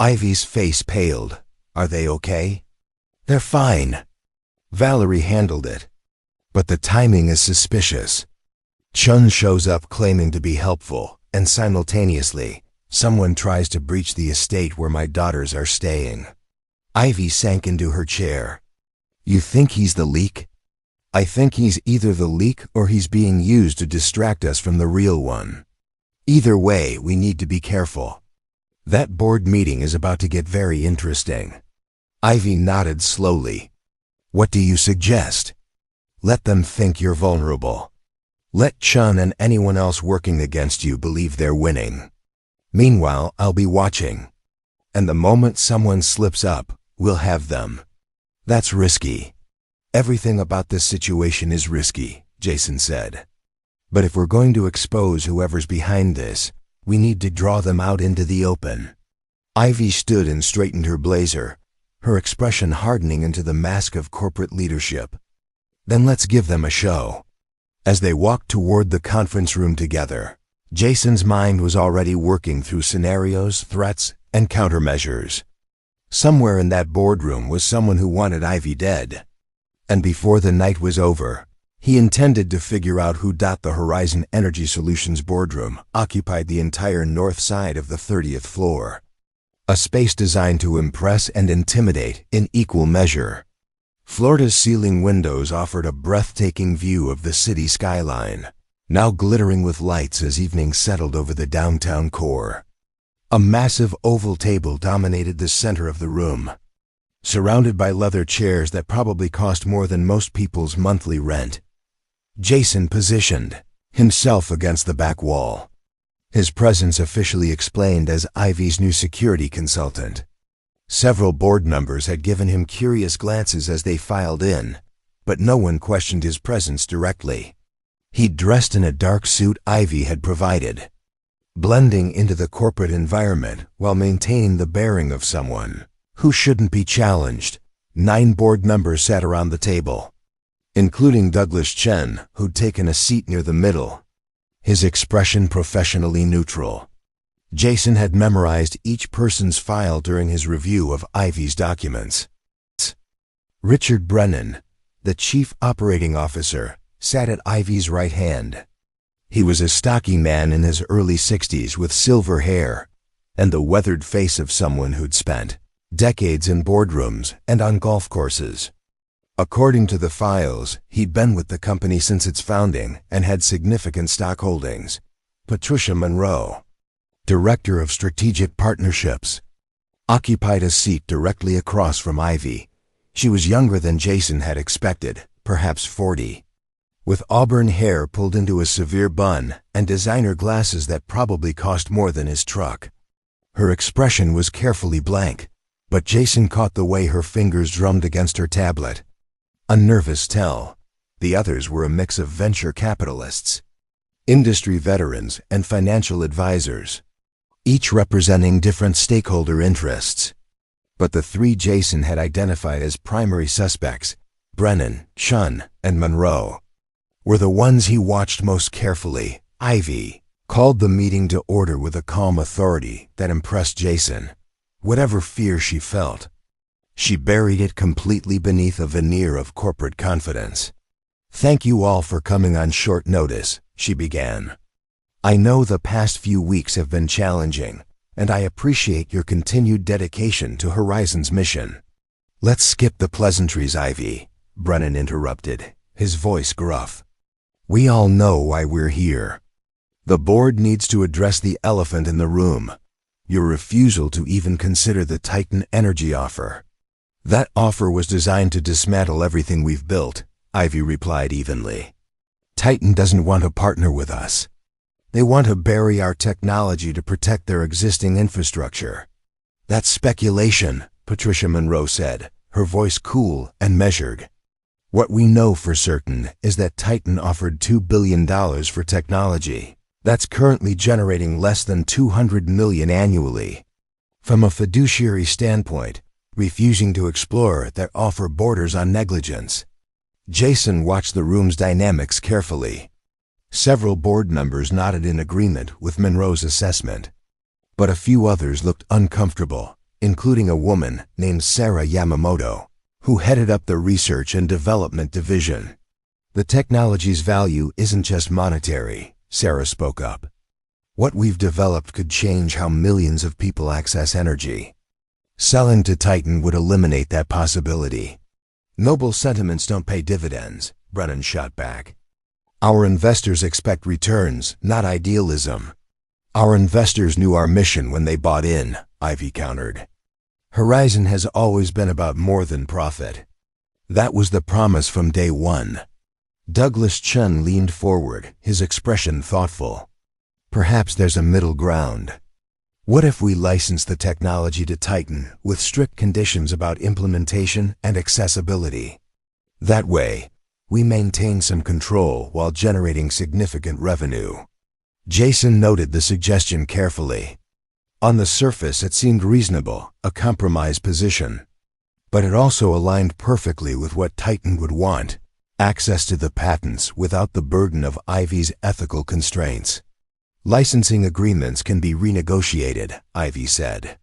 Ivy's face paled. Are they okay? They're fine. Valerie handled it. But the timing is suspicious. Chun shows up claiming to be helpful, and simultaneously, someone tries to breach the estate where my daughters are staying. Ivy sank into her chair. You think he's the leak? I think he's either the leak or he's being used to distract us from the real one. Either way, we need to be careful. That board meeting is about to get very interesting. Ivy nodded slowly. What do you suggest? Let them think you're vulnerable. Let Chun and anyone else working against you believe they're winning. Meanwhile, I'll be watching. And the moment someone slips up, we'll have them. That's risky. Everything about this situation is risky, Jason said. But if we're going to expose whoever's behind this, we need to draw them out into the open. Ivy stood and straightened her blazer, her expression hardening into the mask of corporate leadership. Then let's give them a show. As they walked toward the conference room together, Jason's mind was already working through scenarios, threats, and countermeasures. Somewhere in that boardroom was someone who wanted Ivy dead. And before the night was over, he intended to figure out who. The Horizon Energy Solutions boardroom occupied the entire north side of the 30th floor. A space designed to impress and intimidate in equal measure. Floor-to-ceiling windows offered a breathtaking view of the city skyline, now glittering with lights as evening settled over the downtown core. A massive oval table dominated the center of the room, surrounded by leather chairs that probably cost more than most people's monthly rent. Jason positioned himself against the back wall, his presence officially explained as Ivy's new security consultant. Several board members had given him curious glances as they filed in, but no one questioned his presence directly. He dressed in a dark suit Ivy had provided, blending into the corporate environment while maintaining the bearing of someone who shouldn't be challenged. 9 board members sat around the table, including Douglas Chen, who'd taken a seat near the middle, his expression professionally neutral. Jason had memorized each person's file during his review of Ivy's documents. Richard Brennan, the chief operating officer, sat at Ivy's right hand. He was a stocky man in his early 60s with silver hair and the weathered face of someone who'd spent decades in boardrooms and on golf courses. According to the files, he'd been with the company since its founding and had significant stock holdings. Patricia Monroe, Director of Strategic Partnerships, occupied a seat directly across from Ivy. She was younger than Jason had expected, perhaps 40, with auburn hair pulled into a severe bun and designer glasses that probably cost more than his truck. Her expression was carefully blank, but Jason caught the way her fingers drummed against her tablet. A nervous tell. The others were a mix of venture capitalists, industry veterans, and financial advisors, each representing different stakeholder interests. But the 3 Jason had identified as primary suspects, Brennan, Chun, and Monroe, were the ones he watched most carefully. Ivy called the meeting to order with a calm authority that impressed Jason. Whatever fear she felt, she buried it completely beneath a veneer of corporate confidence. "Thank you all for coming on short notice," she began. "I know the past few weeks have been challenging, and I appreciate your continued dedication to Horizon's mission." "Let's skip the pleasantries, Ivy," Brennan interrupted, his voice gruff. "We all know why we're here. The board needs to address the elephant in the room, your refusal to even consider the Titan Energy offer." "That offer was designed to dismantle everything we've built," Ivy replied evenly. "Titan doesn't want to partner with us. They want to bury our technology to protect their existing infrastructure." "That's speculation," Patricia Monroe said, her voice cool and measured. "What we know for certain is that Titan offered $2 billion for technology that's currently generating less than $200 million annually. From a fiduciary standpoint, refusing to explore that offer borders on negligence." Jason watched the room's dynamics carefully. Several board members nodded in agreement with Monroe's assessment, but a few others looked uncomfortable, including a woman named Sarah Yamamoto, who headed up the Research and Development Division. "The technology's value isn't just monetary," Sarah spoke up. "What we've developed could change how millions of people access energy. Selling to Titan would eliminate that possibility." "Noble sentiments don't pay dividends," Brennan shot back. "Our investors expect returns, not idealism." "Our investors knew our mission when they bought in," Ivy countered. "Horizon has always been about more than profit. That was the promise from day one." Douglas Chen leaned forward, his expression thoughtful. "Perhaps there's a middle ground. What if we license the technology to Titan with strict conditions about implementation and accessibility? That way, we maintain some control while generating significant revenue." Jason noted the suggestion carefully. On the surface, it seemed reasonable, a compromise position. But it also aligned perfectly with what Titan would want: access to the patents without the burden of Ivy's ethical constraints. "Licensing agreements can be renegotiated," Ivy said.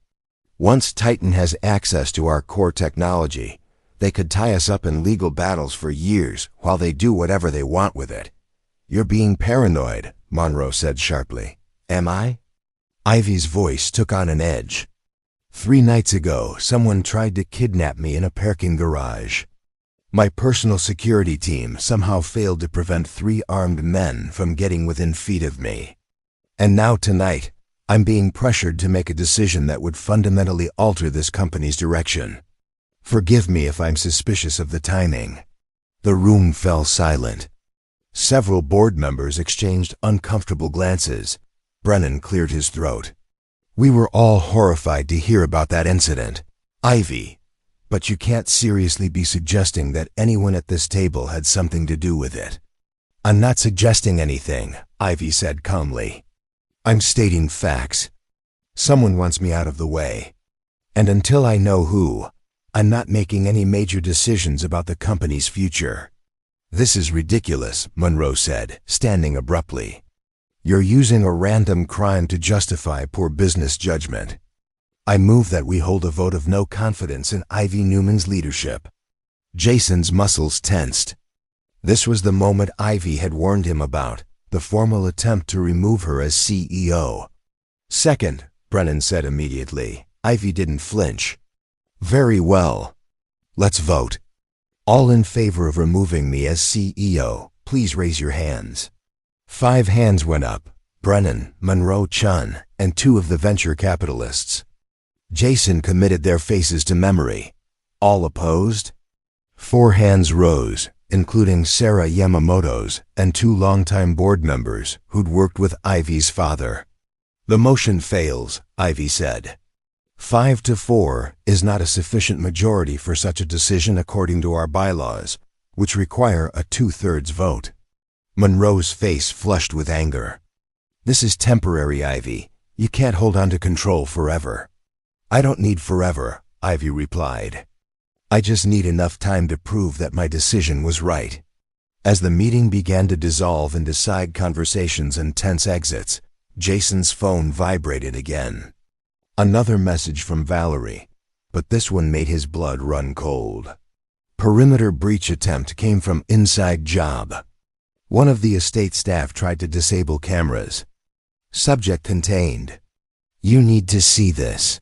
"Once Titan has access to our core technology, they could tie us up in legal battles for years while they do whatever they want with it." "You're being paranoid," Monroe said sharply. "Am I?" Ivy's voice took on an edge. 3 nights ago, someone tried to kidnap me in a parking garage. My personal security team somehow failed to prevent 3 armed men from getting within feet of me. And now tonight, I'm being pressured to make a decision that would fundamentally alter this company's direction. Forgive me if I'm suspicious of the timing." The room fell silent. Several board members exchanged uncomfortable glances. Brennan cleared his throat. "We were all horrified to hear about that incident, Ivy, but you can't seriously be suggesting that anyone at this table had something to do with it." "I'm not suggesting anything," Ivy said calmly. "I'm stating facts. Someone wants me out of the way. And until I know who, I'm not making any major decisions about the company's future." "This is ridiculous," Monroe said, standing abruptly. "You're using a random crime to justify poor business judgment. I move that we hold a vote of no confidence in Ivy Newman's leadership." Jason's muscles tensed. This was the moment Ivy had warned him about, the formal attempt to remove her as CEO. "Second," Brennan said immediately. Ivy didn't flinch. "Very well. Let's vote. All in favor of removing me as CEO, please raise your hands." 5 hands went up: Brennan, Monroe, Chun, and 2 of the venture capitalists. Jason committed their faces to memory. All opposed? 4 hands rose, including Sarah Yamamoto's and 2 longtime board members who'd worked with Ivy's father. "The motion fails," Ivy said. 5 to 4 is not a sufficient majority for such a decision according to our bylaws, which require a 2/3 vote. Monroe's face flushed with anger. "This is temporary, Ivy. You can't hold on to control forever." "I don't need forever," Ivy replied. "I just need enough time to prove that my decision was right." As the meeting began to dissolve into side conversations and tense exits, Jason's phone vibrated again. Another message from Valerie, but this one made his blood run cold. Perimeter breach attempt came from Inside Job. One of the estate staff tried to disable cameras. Subject contained. "You need to see this."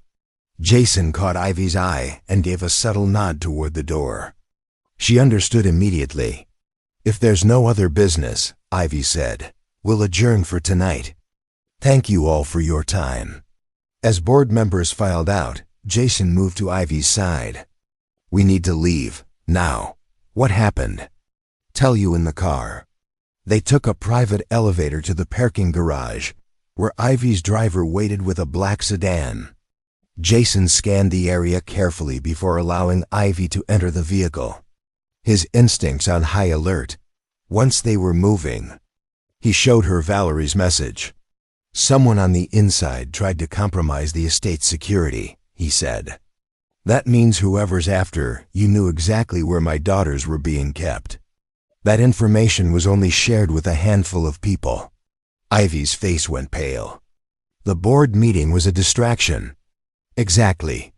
Jason caught Ivy's eye and gave a subtle nod toward the door. She understood immediately. "If there's no other business," Ivy said, "we'll adjourn for tonight. Thank you all for your time." As board members filed out, Jason moved to Ivy's side. "We need to leave, now. What happened?" "Tell you in the car." They took a private elevator to the parking garage, where Ivy's driver waited with a black sedan. Jason scanned the area carefully before allowing Ivy to enter the vehicle. His instincts on high alert. Once they were moving, he showed her Valerie's message. "Someone on the inside tried to compromise the estate's security," he said. "That means whoever's after you knew exactly where my daughters were being kept. That information was only shared with a handful of people." Ivy's face went pale. "The board meeting was a distraction." "Exactly.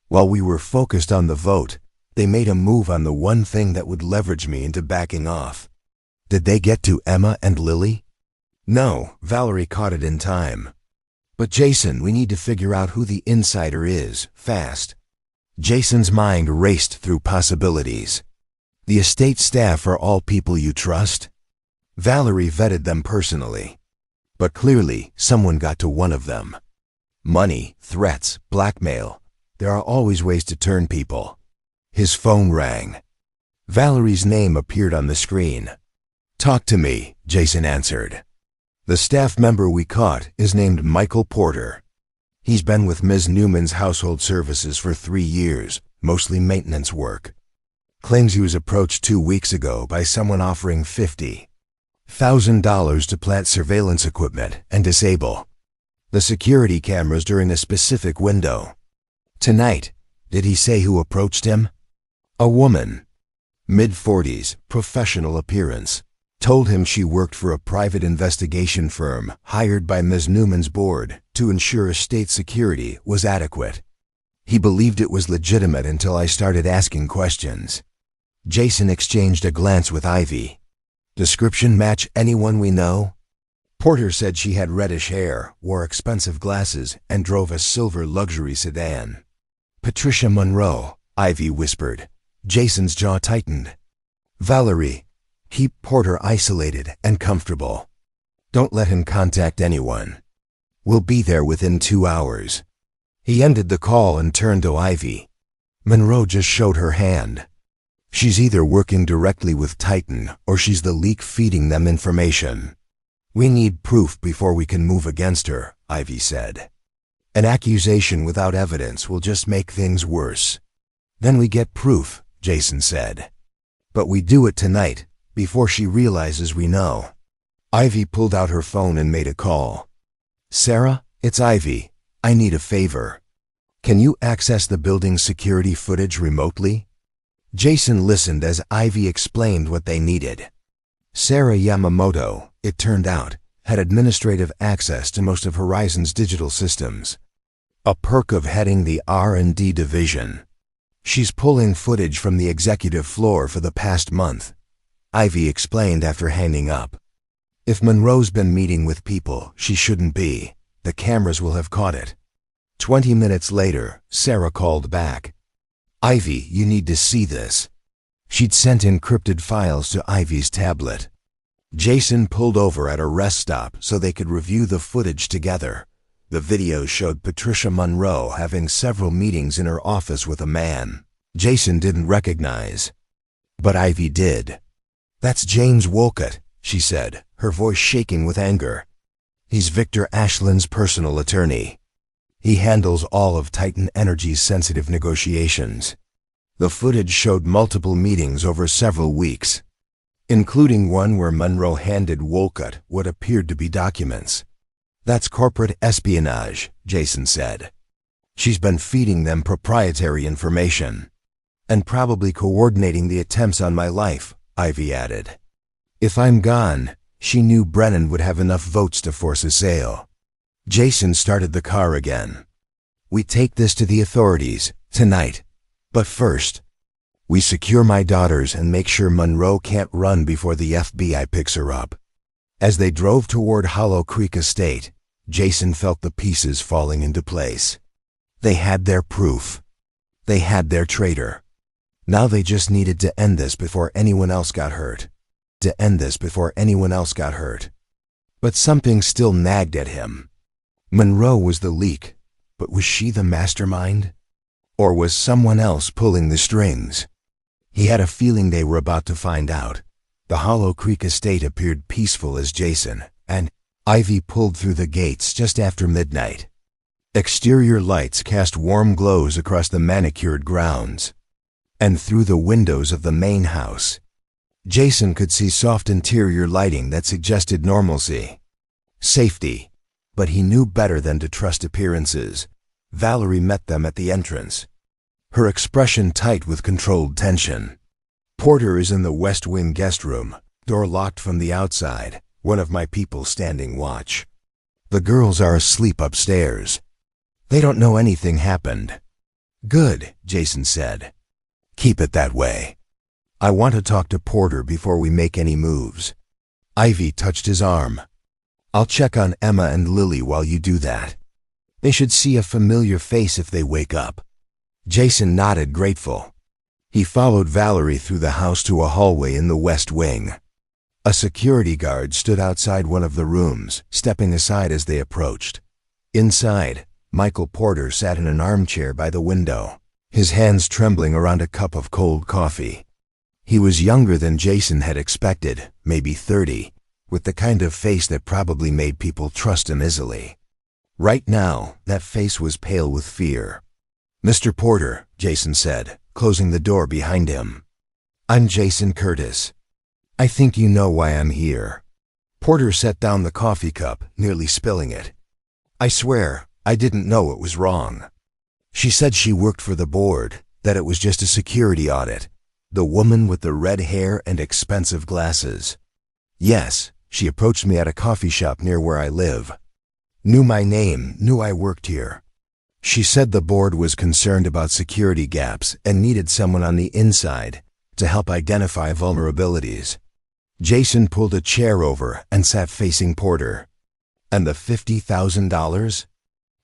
While we were focused on the vote, they made a move on the one thing that would leverage me into backing off." "Did they get to Emma and Lily?" "No, Valerie caught it in time." "But Jason, we need to figure out who the insider is, fast." Jason's mind raced through possibilities. "The estate staff are all people you trust?" Valerie vetted them personally. But clearly, someone got to one of them. Money, threats, blackmail. There are always ways to turn people. His phone rang. Valerie's name appeared on the screen. "Talk to me," Jason answered. "The staff member we caught is named Michael Porter. He's been with Ms. Newman's household services for 3 years, mostly maintenance work. Claims he was approached 2 weeks ago by someone offering $50,000 to plant surveillance equipment and disable the security cameras during a specific window. Tonight, did he say who approached him?" "A woman. Mid-40s, professional appearance. Told him she worked for a private investigation firm hired by Ms. Newman's board to ensure estate security was adequate. He believed it was legitimate until I started asking questions." Jason exchanged a glance with Ivy. "Description match anyone we know?" Porter said she had reddish hair, wore expensive glasses, and drove a silver luxury sedan. "Patricia Monroe," Ivy whispered. Jason's jaw tightened. "Valerie, keep Porter isolated and comfortable. Don't let him contact anyone." We'll be there within 2 hours. He ended the call and turned to Ivy. Monroe just showed her hand. She's either working directly with Titan or she's the leak feeding them information. We need proof before we can move against her, Ivy said. An accusation without evidence will just make things worse. Then we get proof, Jason said. But we do it tonight, before she realizes we know. Ivy pulled out her phone and made a call. Sarah, it's Ivy. I need a favor. Can you access the building's security footage remotely? Jason listened as Ivy explained what they needed. Sarah Yamamoto, it turned out, had administrative access to most of Horizon's digital systems. A perk of heading the R&D division. She's pulling footage from the executive floor for the past month, Ivy explained after hanging up. If Monroe's been meeting with people she shouldn't be, the cameras will have caught it. 20 minutes later, Sarah called back. Ivy, you need to see this. She'd sent encrypted files to Ivy's tablet. Jason pulled over at a rest stop so they could review the footage together. The video showed Patricia Monroe having several meetings in her office with a man Jason didn't recognize. But Ivy did. That's James Wolcott, she said, her voice shaking with anger. He's Victor Ashland's personal attorney. He handles all of Titan Energy's sensitive negotiations. The footage showed multiple meetings over several weeks, including one where Monroe handed Wolcott what appeared to be documents. That's corporate espionage, Jason said. She's been feeding them proprietary information. And probably coordinating the attempts on my life, Ivy added. If I'm gone, she knew Brennan would have enough votes to force a sale. Jason started the car again. We take this to the authorities, tonight. But first, we secure my daughters and make sure Monroe can't run before the FBI picks her up. As they drove toward Hollow Creek Estate, Jason felt the pieces falling into place. They had their proof. They had their traitor. Now they just needed to end this before anyone else got hurt. But something still nagged at him. Monroe was the leak, but was she the mastermind? Or was someone else pulling the strings? He had a feeling they were about to find out. The Hollow Creek Estate appeared peaceful as Jason, and Ivy pulled through the gates just after midnight. Exterior lights cast warm glows across the manicured grounds. And through the windows of the main house, Jason could see soft interior lighting that suggested normalcy. Safety. But he knew better than to trust appearances. Valerie met them at the entrance, her expression tight with controlled tension. Porter is in the West Wing guest room, door locked from the outside, one of my people standing watch. The girls are asleep upstairs. They don't know anything happened. Good, Jason said. Keep it that way. I want to talk to Porter before we make any moves. Ivy touched his arm. I'll check on Emma and Lily while you do that. They should see a familiar face if they wake up. Jason nodded, grateful. He followed Valerie through the house to a hallway in the West Wing. A security guard stood outside one of the rooms, stepping aside as they approached. Inside, Michael Porter sat in an armchair by the window, his hands trembling around a cup of cold coffee. He was younger than Jason had expected, maybe 30, with the kind of face that probably made people trust him easily. Right now, that face was pale with fear. Mr. Porter, Jason said, closing the door behind him. I'm Jason Curtis. I think you know why I'm here. Porter set down the coffee cup, nearly spilling it. I swear, I didn't know it was wrong. She said she worked for the board, that it was just a security audit. The woman with the red hair and expensive glasses. Yes, she approached me at a coffee shop near where I live. Knew my name, knew I worked here. She said the board was concerned about security gaps and needed someone on the inside to help identify vulnerabilities. Jason pulled a chair over and sat facing Porter. And the $50,000?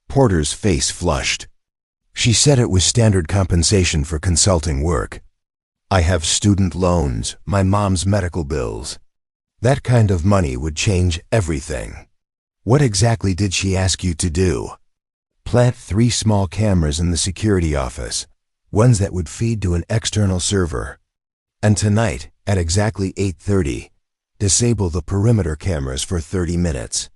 Porter's face flushed. She said it was standard compensation for consulting work. I have student loans, my mom's medical bills. That kind of money would change everything. What exactly did she ask you to do? Plant 3 small cameras in the security office, ones that would feed to an external server. And tonight, at exactly 8:30, disable the perimeter cameras for 30 minutes.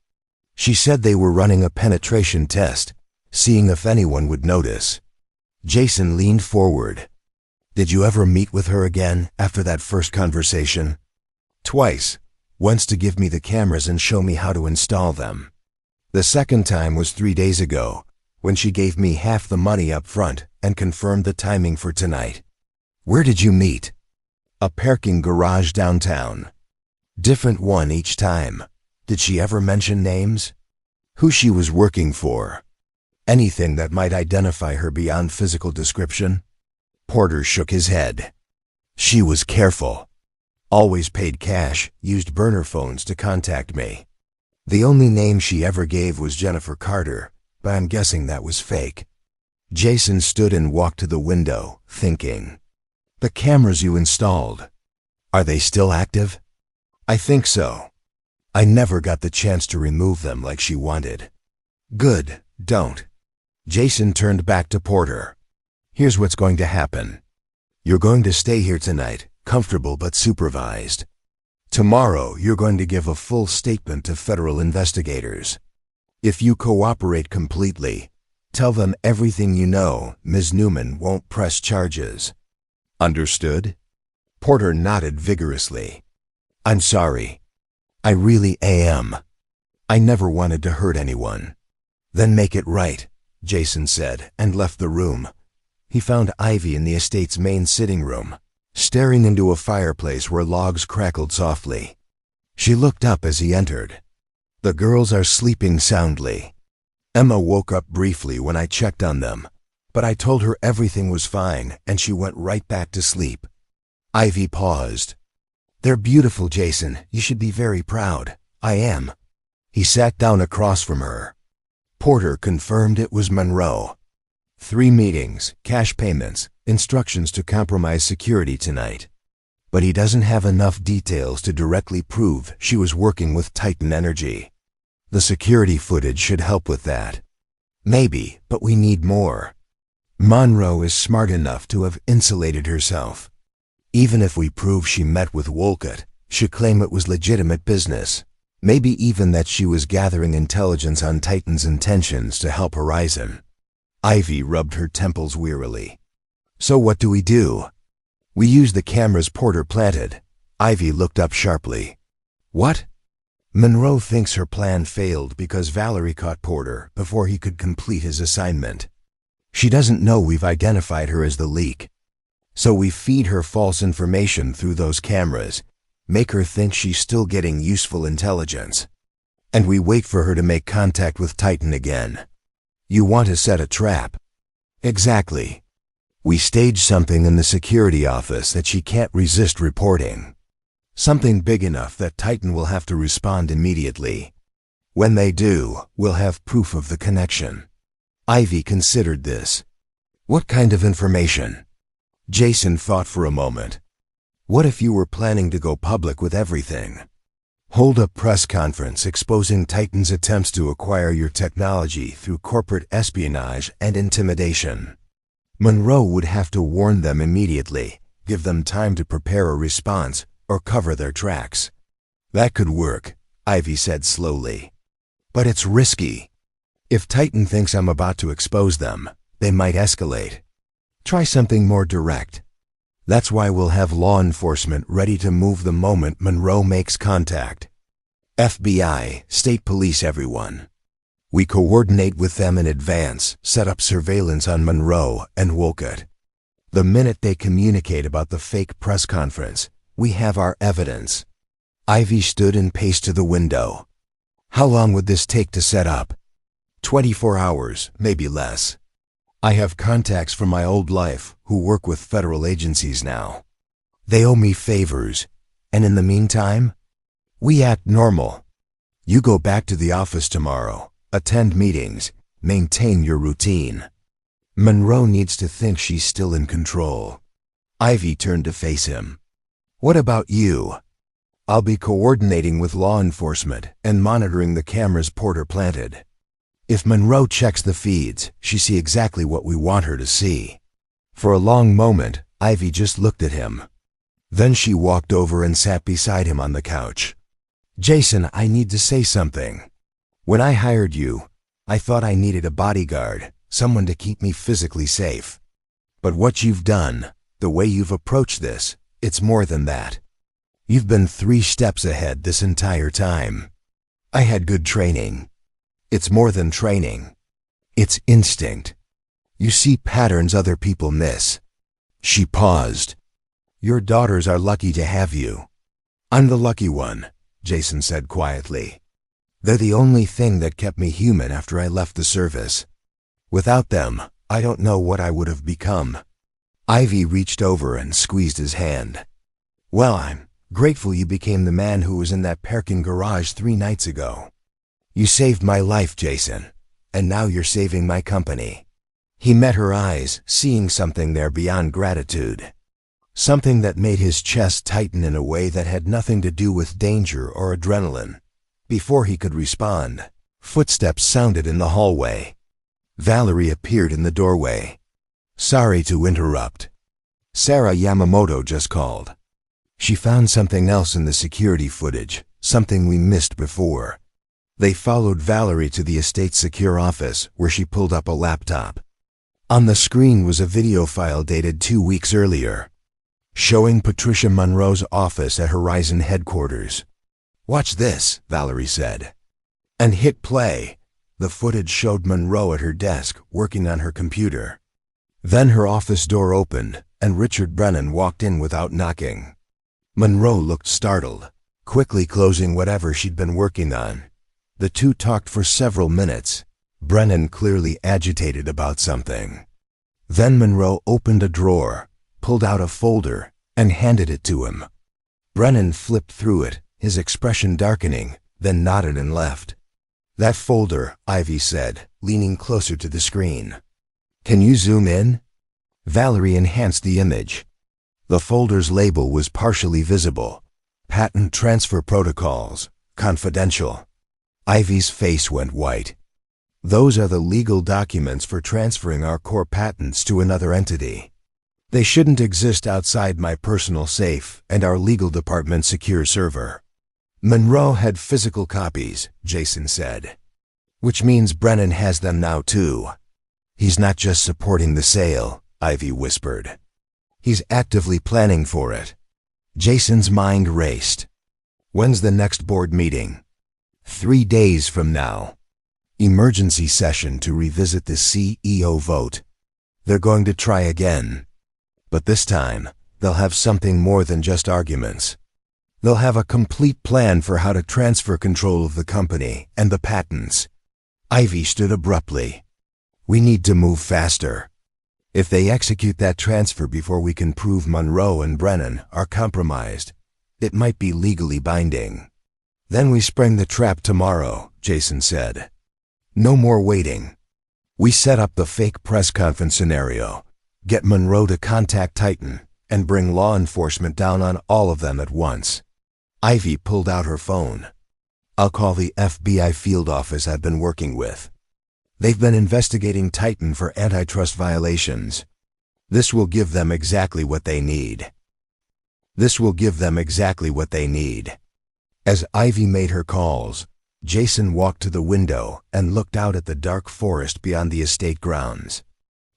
She said they were running a penetration test, seeing if anyone would notice. Jason leaned forward. Did you ever meet with her again after that first conversation? Twice. Once to give me the cameras and show me how to install them. The second time was 3 days ago, when she gave me half the money up front and confirmed the timing for tonight. Where did you meet? A parking garage downtown. Different one each time. Did she ever mention names? Who she was working for? Anything that might identify her beyond physical description? Porter shook his head. She was careful. Always paid cash, used burner phones to contact me. The only name she ever gave was Jennifer Carter, but I'm guessing that was fake. Jason stood and walked to the window, thinking. The cameras you installed, are they still active? I think so. I never got the chance to remove them like she wanted. Good, don't. Jason turned back to Porter. Here's what's going to happen. You're going to stay here tonight, comfortable but supervised. Tomorrow, you're going to give a full statement to federal investigators. If you cooperate completely, tell them everything you know, Ms. Newman won't press charges. Understood? Porter nodded vigorously. I'm sorry. I really am. I never wanted to hurt anyone. Then make it right, Jason said, and left the room. He found Ivy in the estate's main sitting room, staring into a fireplace where logs crackled softly. She looked up as he entered. The girls are sleeping soundly. Emma woke up briefly when I checked on them, but I told her everything was fine and she went right back to sleep. Ivy paused. They're beautiful, Jason. You should be very proud. I am. He sat down across from her. Porter confirmed it was Monroe. 3 meetings, cash payments, instructions to compromise security tonight. But he doesn't have enough details to directly prove she was working with Titan Energy. The security footage should help with that. Maybe, but we need more. Monroe is smart enough to have insulated herself. Even if we prove she met with Wolcott, she'll claim it was legitimate business. Maybe even that she was gathering intelligence on Titan's intentions to help Horizon. Ivy rubbed her temples wearily. So what do we do? We use the cameras Porter planted. Ivy looked up sharply. What? Monroe thinks her plan failed because Valerie caught Porter before he could complete his assignment. She doesn't know we've identified her as the leak. So we feed her false information through those cameras, make her think she's still getting useful intelligence. And we wait for her to make contact with Titan again. You want to set a trap? Exactly. We stage something in the security office that she can't resist reporting. Something big enough that Titan will have to respond immediately. When they do, we'll have proof of the connection. Ivy considered this. What kind of information? Jason thought for a moment. What if you were planning to go public with everything? Hold a press conference exposing Titan's attempts to acquire your technology through corporate espionage and intimidation. Monroe would have to warn them immediately, give them time to prepare a response, or cover their tracks. That could work, Ivy said slowly. But it's risky. If Titan thinks I'm about to expose them, they might escalate. Try something more direct. That's why we'll have law enforcement ready to move the moment Monroe makes contact. FBI, state police, everyone. We coordinate with them in advance, set up surveillance on Monroe and Wolcott. The minute they communicate about the fake press conference, we have our evidence. Ivy stood and paced to the window. How long would this take to set up? 24 hours, maybe less. I have contacts from my old life who work with federal agencies now. They owe me favors, and in the meantime, we act normal. You go back to the office tomorrow, attend meetings, maintain your routine. Monroe needs to think she's still in control. Ivy turned to face him. What about you? I'll be coordinating with law enforcement and monitoring the cameras Porter planted. If Monroe checks the feeds, she see exactly what we want her to see." For a long moment, Ivy just looked at him. Then she walked over and sat beside him on the couch. "Jason, I need to say something. When I hired you, I thought I needed a bodyguard, someone to keep me physically safe. But what you've done, the way you've approached this, it's more than that. You've been 3 steps ahead this entire time. I had good training. It's more than training. It's instinct. You see patterns other people miss." She paused. "Your daughters are lucky to have you." "I'm the lucky one," Jason said quietly. "They're the only thing that kept me human after I left the service. Without them, I don't know what I would have become." Ivy reached over and squeezed his hand. "Well, I'm grateful you became the man who was in that parking garage 3 nights ago. You saved my life, Jason, and now you're saving my company." He met her eyes, seeing something there beyond gratitude. Something that made his chest tighten in a way that had nothing to do with danger or adrenaline. Before he could respond, footsteps sounded in the hallway. Valerie appeared in the doorway. "Sorry to interrupt. Sarah Yamamoto just called. She found something else in the security footage, something we missed before." They followed Valerie to the estate's secure office, where she pulled up a laptop. On the screen was a video file dated 2 weeks earlier, showing Patricia Monroe's office at Horizon headquarters. "Watch this," Valerie said, and hit play. The footage showed Monroe at her desk, working on her computer. Then her office door opened, and Richard Brennan walked in without knocking. Monroe looked startled, quickly closing whatever she'd been working on. The two talked for several minutes, Brennan clearly agitated about something. Then Monroe opened a drawer, pulled out a folder, and handed it to him. Brennan flipped through it, his expression darkening, then nodded and left. "That folder," Ivy said, leaning closer to the screen. "Can you zoom in?" Valerie enhanced the image. The folder's label was partially visible. "Patent Transfer Protocols, Confidential." Ivy's face went white. "Those are the legal documents for transferring our core patents to another entity. They shouldn't exist outside my personal safe and our legal department's secure server." "Monroe had physical copies," Jason said. "Which means Brennan has them now too. He's not just supporting the sale," Ivy whispered. "He's actively planning for it." Jason's mind raced. "When's the next board meeting?" 3 days from now. Emergency session to revisit the CEO vote. They're going to try again. But this time, they'll have something more than just arguments. They'll have a complete plan for how to transfer control of the company and the patents. Ivy stood abruptly. "We need to move faster. If they execute that transfer before we can prove Monroe and Brennan are compromised, it might be legally binding. Then we spring the trap tomorrow," Jason said. "No more waiting. We set up the fake press conference scenario, get Monroe to contact Titan, and bring law enforcement down on all of them at once." Ivy pulled out her phone. "I'll call the FBI field office I've been working with. They've been investigating Titan for antitrust violations. This will give them exactly what they need." As Ivy made her calls, Jason walked to the window and looked out at the dark forest beyond the estate grounds.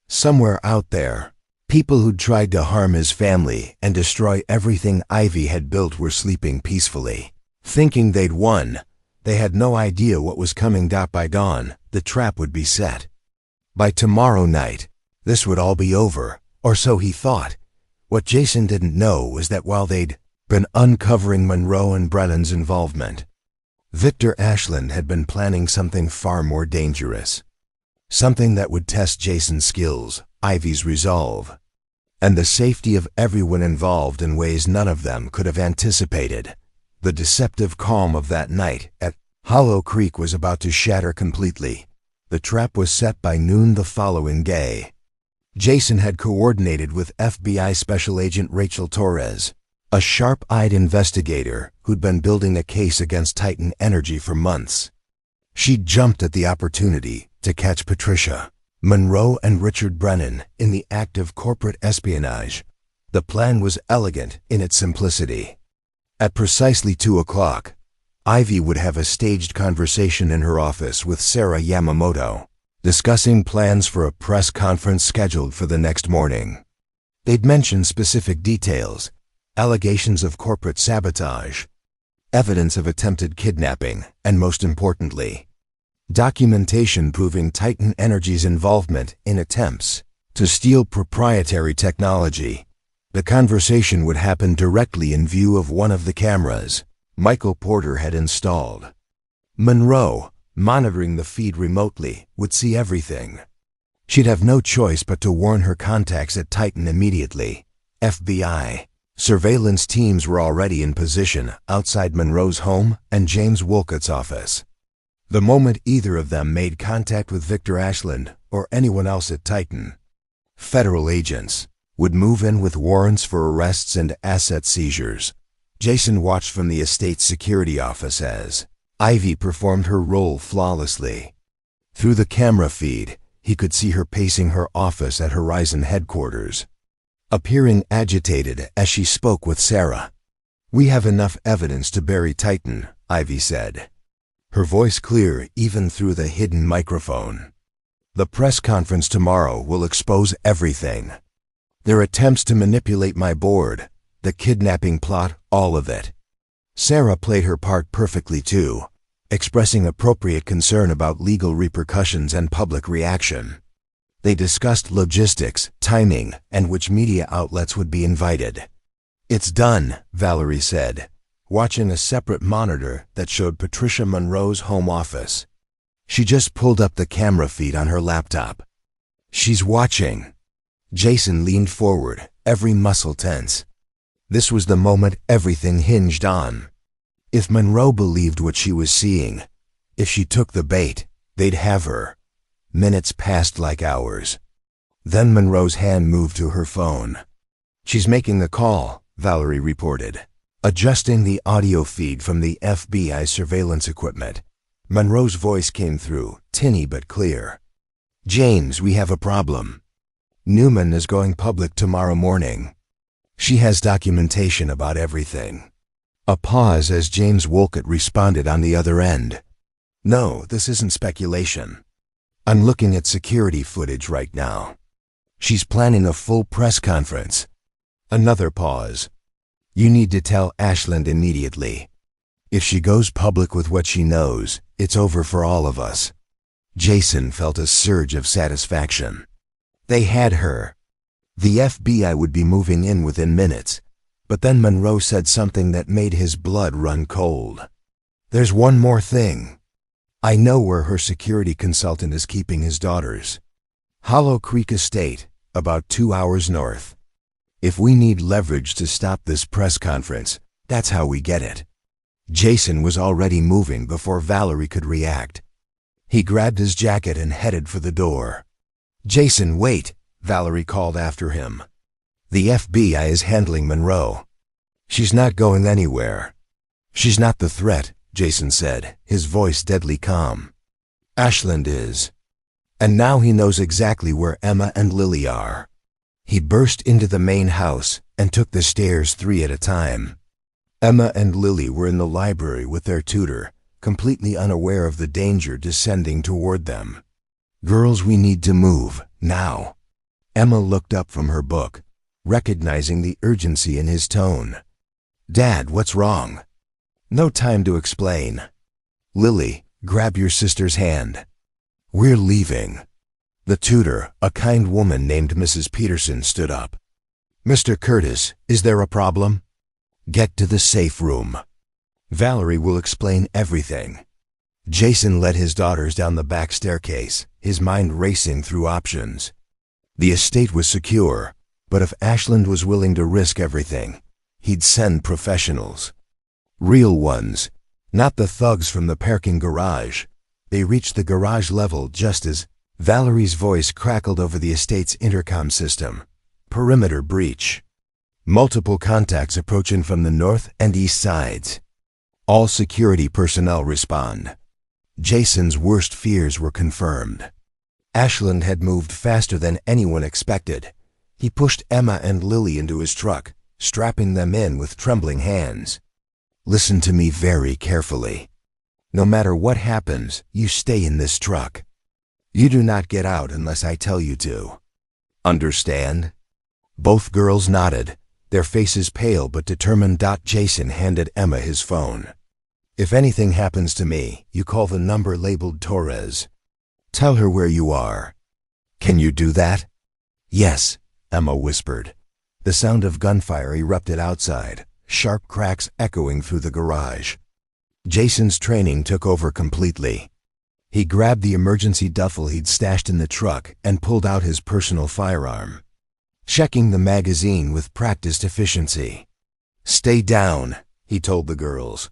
Somewhere out there, people who'd tried to harm his family and destroy everything Ivy had built were sleeping peacefully. Thinking they'd won, they had no idea what was coming. By dawn, the trap would be set. By tomorrow night, this would all be over, or so he thought. What Jason didn't know was that while they'd been uncovering Monroe and Brennan's involvement, Victor Ashland had been planning something far more dangerous. Something that would test Jason's skills, Ivy's resolve, and the safety of everyone involved in ways none of them could have anticipated. The deceptive calm of that night at Hollow Creek was about to shatter completely. The trap was set by noon the following day. Jason had coordinated with FBI Special Agent Rachel Torres, a sharp-eyed investigator who'd been building a case against Titan Energy for months. She jumped at the opportunity to catch Patricia, Monroe, and Richard Brennan in the act of corporate espionage. The plan was elegant in its simplicity. At precisely 2 o'clock, Ivy would have a staged conversation in her office with Sarah Yamamoto, discussing plans for a press conference scheduled for the next morning. They'd mention specific details, allegations of corporate sabotage, evidence of attempted kidnapping, and most importantly, documentation proving Titan Energy's involvement in attempts to steal proprietary technology. The conversation would happen directly in view of one of the cameras Michael Porter had installed. Monroe, monitoring the feed remotely, would see everything. She'd have no choice but to warn her contacts at Titan immediately. FBI surveillance teams were already in position outside Monroe's home and James Wolcott's office. The moment either of them made contact with Victor Ashland or anyone else at Titan, federal agents would move in with warrants for arrests and asset seizures. Jason watched from the estate's security office as Ivy performed her role flawlessly. Through the camera feed, he could see her pacing her office at Horizon headquarters, appearing agitated as she spoke with Sarah. "We have enough evidence to bury Titan," Ivy said, her voice clear even through the hidden microphone. "The press conference tomorrow will expose everything. Their attempts to manipulate my board, the kidnapping plot, all of it." Sarah played her part perfectly too, expressing appropriate concern about legal repercussions and public reaction. They discussed logistics, timing, and which media outlets would be invited. "It's done," Valerie said, watching a separate monitor that showed Patricia Monroe's home office. She just pulled up the camera feed on her laptop. "She's watching." Jason leaned forward, every muscle tense. This was the moment everything hinged on. If Monroe believed what she was seeing, if she took the bait, they'd have her. Minutes passed like hours. Then Monroe's hand moved to her phone. "She's making the call," Valerie reported, adjusting the audio feed from the FBI surveillance equipment. Monroe's voice came through, tinny but clear. "James, we have a problem. Newman is going public tomorrow morning. She has documentation about everything." A pause as James Wolcott responded on the other end. "No, this isn't speculation. I'm looking at security footage right now. She's planning a full press conference." Another pause. "You need to tell Ashland immediately. If she goes public with what she knows, it's over for all of us." Jason felt a surge of satisfaction. They had her. The FBI would be moving in within minutes, but then Monroe said something that made his blood run cold. "There's one more thing. I know where her security consultant is keeping his daughters. Hollow Creek Estate, about 2 hours north. If we need leverage to stop this press conference, that's how we get it." Jason was already moving before Valerie could react. He grabbed his jacket and headed for the door. "Jason, wait," Valerie called after him. "The FBI is handling Monroe. She's not going anywhere." "She's not the threat," Jason said, his voice deadly calm. "Ashland is. And now he knows exactly where Emma and Lily are." He burst into the main house and took the stairs 3 at a time. Emma and Lily were in the library with their tutor, completely unaware of the danger descending toward them. "Girls, we need to move, now." Emma looked up from her book, recognizing the urgency in his tone. "Dad, what's wrong?" "No time to explain. Lily, grab your sister's hand. We're leaving." The tutor, a kind woman named Mrs. Peterson, stood up. "Mr. Curtis, is there a problem?" "Get to the safe room. Valerie will explain everything." Jason led his daughters down the back staircase, his mind racing through options. The estate was secure, but if Ashland was willing to risk everything, he'd send professionals. Real ones, not the thugs from the parking garage. They reached the garage level just as Valerie's voice crackled over the estate's intercom system. "Perimeter breach." Multiple contacts approaching from the north and east sides. All security personnel respond. Jason's worst fears were confirmed. Ashland had moved faster than anyone expected. He pushed Emma and Lily into his truck, strapping them in with trembling hands. Listen to me very carefully. No matter what happens, you stay in this truck. You do not get out unless I tell you to. Understand? Both girls nodded, their faces pale but determined. Jason handed Emma his phone. If anything happens to me, you call the number labeled Torres. Tell her where you are. Can you do that? Yes, Emma whispered. The sound of gunfire erupted outside, sharp cracks echoing through the garage. Jason's training took over completely. He grabbed the emergency duffel he'd stashed in the truck and pulled out his personal firearm, checking the magazine with practiced efficiency. Stay down, he told the girls,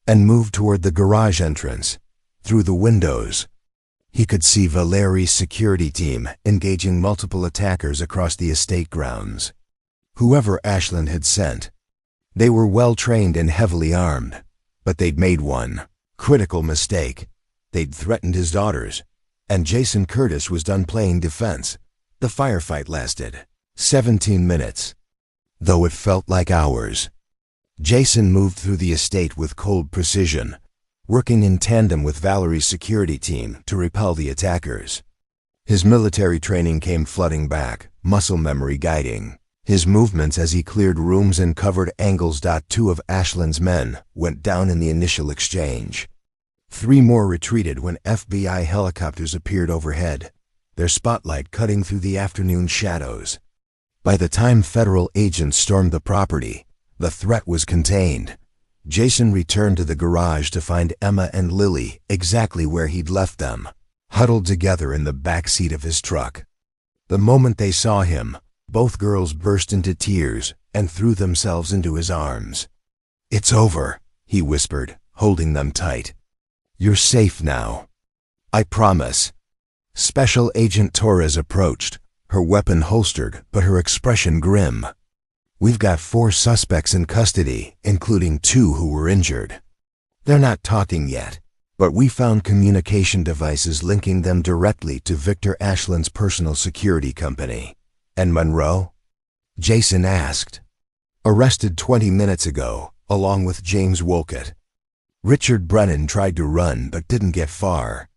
and moved toward the garage entrance. Through the windows, he could see Valeri's security team engaging multiple attackers across the estate grounds. Whoever Ashland had sent, they were well-trained and heavily armed, but they'd made one critical mistake. They'd threatened his daughters, and Jason Curtis was done playing defense. The firefight lasted 17 minutes, though it felt like hours. Jason moved through the estate with cold precision, working in tandem with Valerie's security team to repel the attackers. His military training came flooding back, muscle memory guiding his movements as he cleared rooms and covered angles. Two of Ashland's men went down in the initial exchange. 3 more retreated when FBI helicopters appeared overhead, their spotlight cutting through the afternoon shadows. By the time federal agents stormed the property, the threat was contained. Jason returned to the garage to find Emma and Lily exactly where he'd left them, huddled together in the back seat of his truck. The moment they saw him, both girls burst into tears and threw themselves into his arms. "It's over," he whispered, holding them tight. "You're safe now. I promise." Special Agent Torres approached, her weapon holstered but her expression grim. "We've got 4 suspects in custody, including 2 who were injured. They're not talking yet, but we found communication devices linking them directly to Victor Ashland's personal security company." "And Monroe?" Jason asked. "Arrested 20 minutes ago, along with James Wolcott. Richard Brennan tried to run but didn't get far.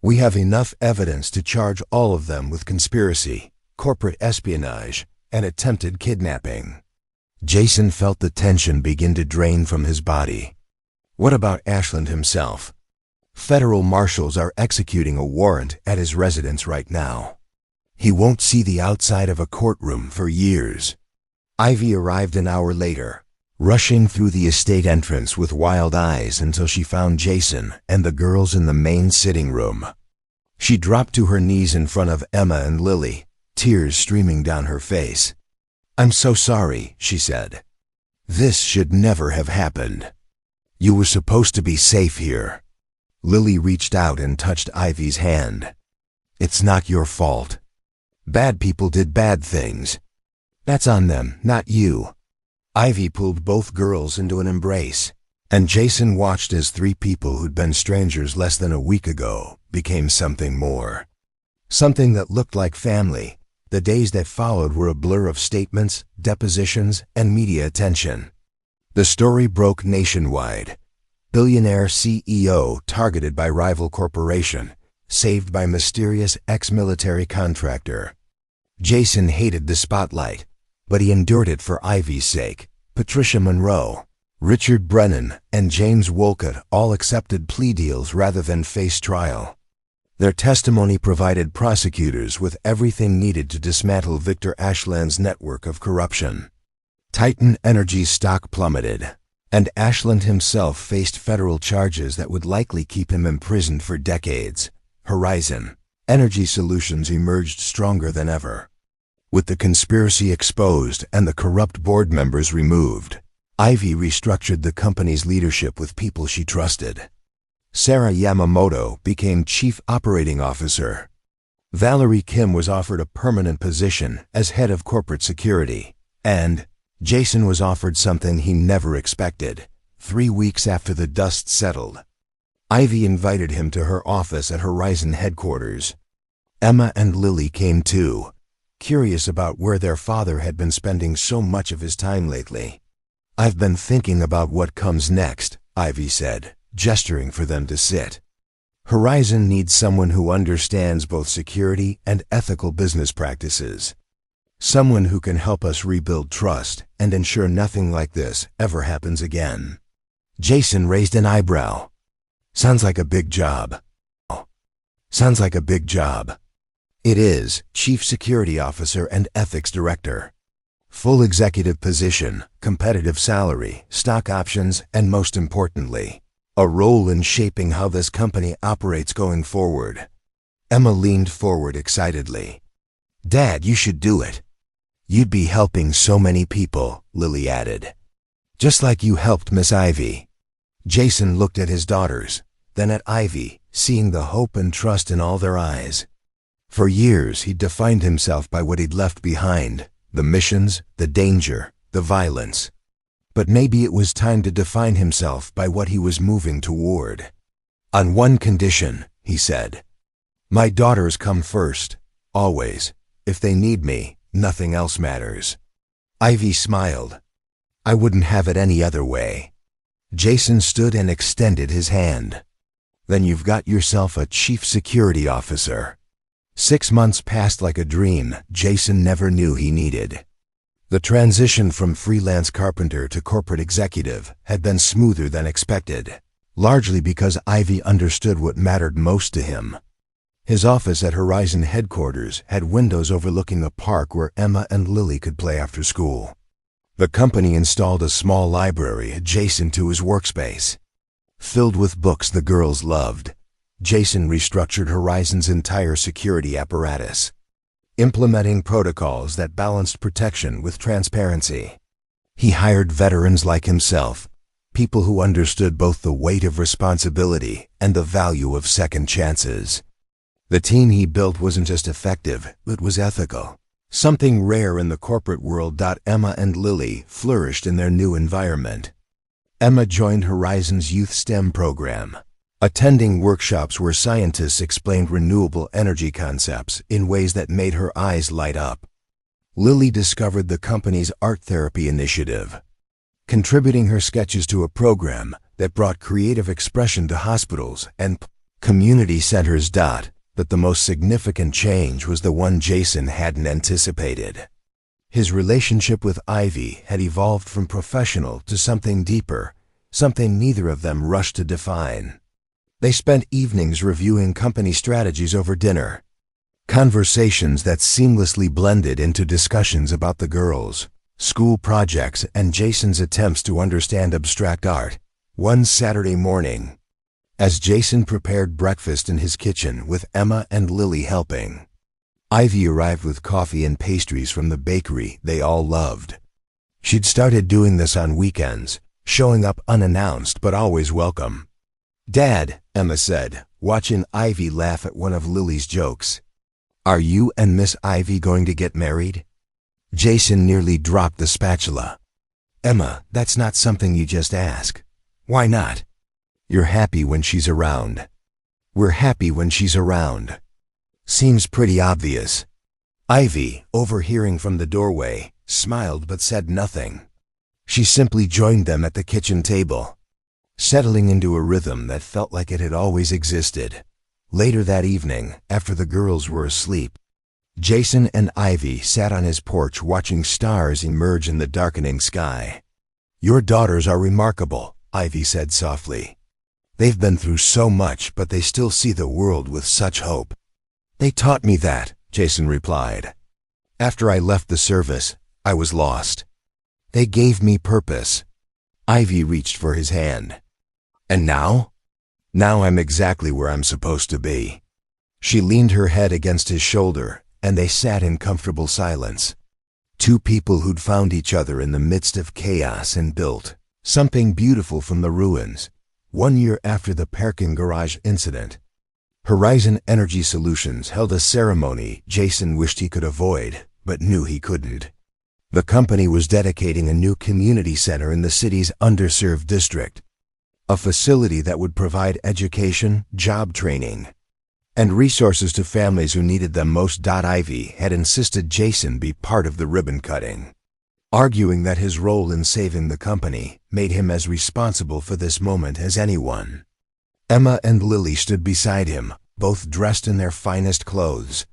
We have enough evidence to charge all of them with conspiracy, corporate espionage, and attempted kidnapping." Jason felt the tension begin to drain from his body. What about Ashland himself? Federal marshals are executing a warrant at his residence right now. He won't see the outside of a courtroom for years. Ivy arrived an hour later, rushing through the estate entrance with wild eyes until she found Jason and the girls in the main sitting room. She dropped to her knees in front of Emma and Lily, tears streaming down her face. "I'm so sorry," she said. "This should never have happened. You were supposed to be safe here." Lily reached out and touched Ivy's hand. "It's not your fault. Bad people did bad things. That's on them, not you." Ivy pulled both girls into an embrace, and Jason watched as 3 people who'd been strangers less than a week ago became something more. Something that looked like family. The days that followed were a blur of statements, depositions, and media attention. The story broke nationwide. Billionaire CEO targeted by rival corporation, saved by mysterious ex-military contractor. Jason hated the spotlight, but he endured it for Ivy's sake. Patricia Monroe, Richard Brennan, and James Wolcott all accepted plea deals rather than face trial. Their testimony provided prosecutors with everything needed to dismantle Victor Ashland's network of corruption. Titan Energy's stock plummeted, and Ashland himself faced federal charges that would likely keep him imprisoned for decades. Horizon Energy Solutions emerged stronger than ever. With the conspiracy exposed and the corrupt board members removed, Ivy restructured the company's leadership with people she trusted. Sarah Yamamoto became Chief Operating Officer. Valerie Kim was offered a permanent position as Head of Corporate Security, and Jason was offered something he never expected. 3 weeks after the dust settled, Ivy invited him to her office at Horizon headquarters. Emma and Lily came too, curious about where their father had been spending so much of his time lately. "I've been thinking about what comes next," Ivy said, gesturing for them to sit. "Horizon needs someone who understands both security and ethical business practices. Someone who can help us rebuild trust and ensure nothing like this ever happens again." Jason raised an eyebrow. "Sounds like a big job." "Sounds like a big job." "It is, Chief Security Officer and Ethics Director. Full executive position, competitive salary, stock options, and most importantly, a role in shaping how this company operates going forward." Emma leaned forward excitedly. "Dad, you should do it." "You'd be helping so many people," Lily added. "Just like you helped Miss Ivy." Jason looked at his daughters, then at Ivy, seeing the hope and trust in all their eyes. For years he'd defined himself by what he'd left behind, the missions, the danger, the violence. But maybe it was time to define himself by what he was moving toward. "On one condition," he said. "My daughters come first, always. If they need me, nothing else matters." Ivy smiled. "I wouldn't have it any other way." Jason stood and extended his hand. "Then you've got yourself a Chief Security Officer." 6 months passed like a dream Jason never knew he needed. The transition from freelance carpenter to corporate executive had been smoother than expected, largely because Ivy understood what mattered most to him. His office at Horizon headquarters had windows overlooking a park where Emma and Lily could play after school. The company installed a small library adjacent to his workspace. Filled with books the girls loved, Jason restructured Horizon's entire security apparatus, implementing protocols that balanced protection with transparency. He hired veterans like himself, people who understood both the weight of responsibility and the value of second chances. The team he built wasn't just effective, it was ethical, something rare in the corporate world. Emma and Lily flourished in their new environment. Emma joined Horizon's Youth STEM program, attending workshops where scientists explained renewable energy concepts in ways that made her eyes light up. Lily discovered the company's art therapy initiative, contributing her sketches to a program that brought creative expression to hospitals and community centers. But the most significant change was the one Jason hadn't anticipated. His relationship with Ivy had evolved from professional to something deeper, something neither of them rushed to define. They spent evenings reviewing company strategies over dinner, conversations that seamlessly blended into discussions about the girls, school projects, and Jason's attempts to understand abstract art. One Saturday morning, as Jason prepared breakfast in his kitchen with Emma and Lily helping, Ivy arrived with coffee and pastries from the bakery they all loved. She'd started doing this on weekends, showing up unannounced but always welcome. "Dad," Emma said, watching Ivy laugh at one of Lily's jokes, "are you and Miss Ivy going to get married?" Jason nearly dropped the spatula. "Emma, that's not something you just ask." "Why not?" "You're happy when she's around." "We're happy when she's around." Seems pretty obvious. Ivy, overhearing from the doorway, smiled but said nothing. She simply joined them at the kitchen table, settling into a rhythm that felt like it had always existed. Later that evening, after the girls were asleep, Jason and Ivy sat on his porch watching stars emerge in the darkening sky. "Your daughters are remarkable," Ivy said softly. "They've been through so much, but they still see the world with such hope." "They taught me that," Jason replied. "After I left the service, I was lost. They gave me purpose." Ivy reached for his hand. "And now?" "Now I'm exactly where I'm supposed to be." She leaned her head against his shoulder, and they sat in comfortable silence. Two people who'd found each other in the midst of chaos and built something beautiful from the ruins. 1 year after the parking garage incident, Horizon Energy Solutions held a ceremony Jason wished he could avoid, but knew he couldn't. The company was dedicating a new community center in the city's underserved district, a facility that would provide education, job training, and resources to families who needed them most. Ivy had insisted Jason be part of the ribbon cutting, arguing that his role in saving the company made him as responsible for this moment as anyone. Emma and Lily stood beside him, both dressed in their finest clothes.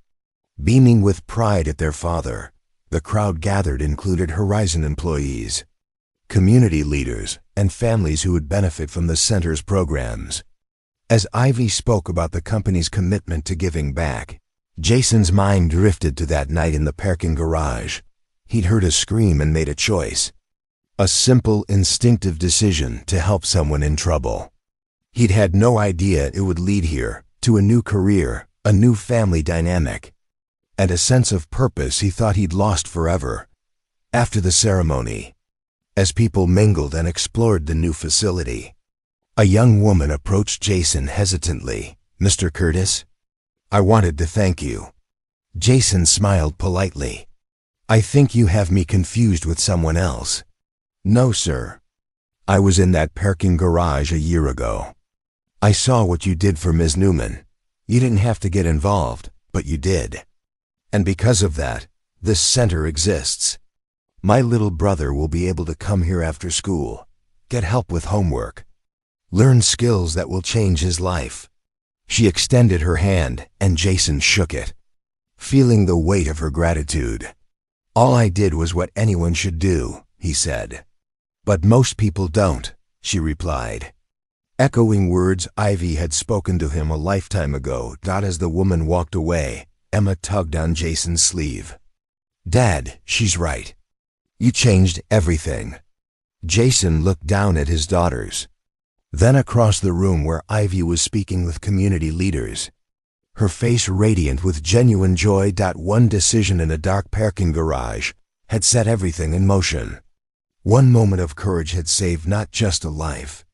Beaming with pride at their father, the crowd gathered included Horizon employees, community leaders, and families who would benefit from the center's programs. As Ivy spoke about the company's commitment to giving back, Jason's mind drifted to that night in the parking garage. He'd heard a scream and made a choice. A simple, instinctive decision to help someone in trouble. He'd had no idea it would lead here, to a new career, a new family dynamic, and a sense of purpose he thought he'd lost forever. After the ceremony, as people mingled and explored the new facility, a young woman approached Jason hesitantly. "Mr. Curtis, I wanted to thank you." Jason smiled politely. "I think you have me confused with someone else." "No, sir. I was in that parking garage a year ago. I saw what you did for Ms. Newman. You didn't have to get involved, but you did. And because of that, this center exists. My little brother will be able to come here after school, get help with homework, learn skills that will change his life." She extended her hand, and Jason shook it, feeling the weight of her gratitude. "All I did was what anyone should do," he said. "But most people don't," she replied, echoing words Ivy had spoken to him a lifetime ago. As the woman walked away, Emma tugged on Jason's sleeve. "Dad, she's right. You changed everything." Jason looked down at his daughters, then across the room where Ivy was speaking with community leaders, her face radiant with genuine joy. One decision in a dark parking garage had set everything in motion. One moment of courage had saved not just a life,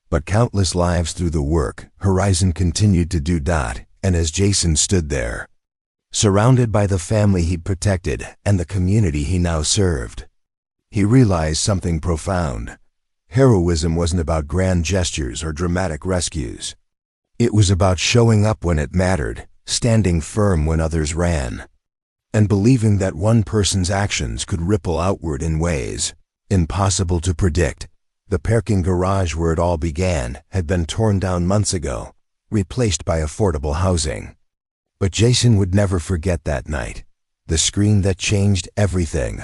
but countless lives through the work Horizon continued to do. And as Jason stood there, surrounded by the family he'd protected and the community he now served, he realized something profound. Heroism wasn't about grand gestures or dramatic rescues. It was about showing up when it mattered, standing firm when others ran, and believing that one person's actions could ripple outward in ways impossible to predict. The parking garage where it all began had been torn down months ago, replaced by affordable housing. But Jason would never forget that night, the scream that changed everything,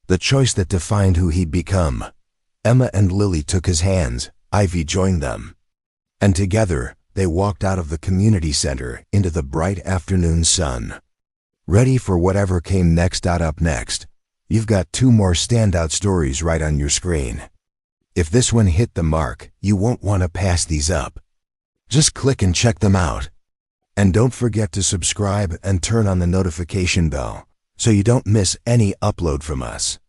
the choice that defined who he'd become. Emma and Lily took his hands, Ivy joined them, and together they walked out of the community center into the bright afternoon sun, ready for whatever came next. Up next, you've got two more standout stories right on your screen. If this one hit the mark, you won't want to pass these up. Just click and check them out. And don't forget to subscribe and turn on the notification bell so you don't miss any upload from us.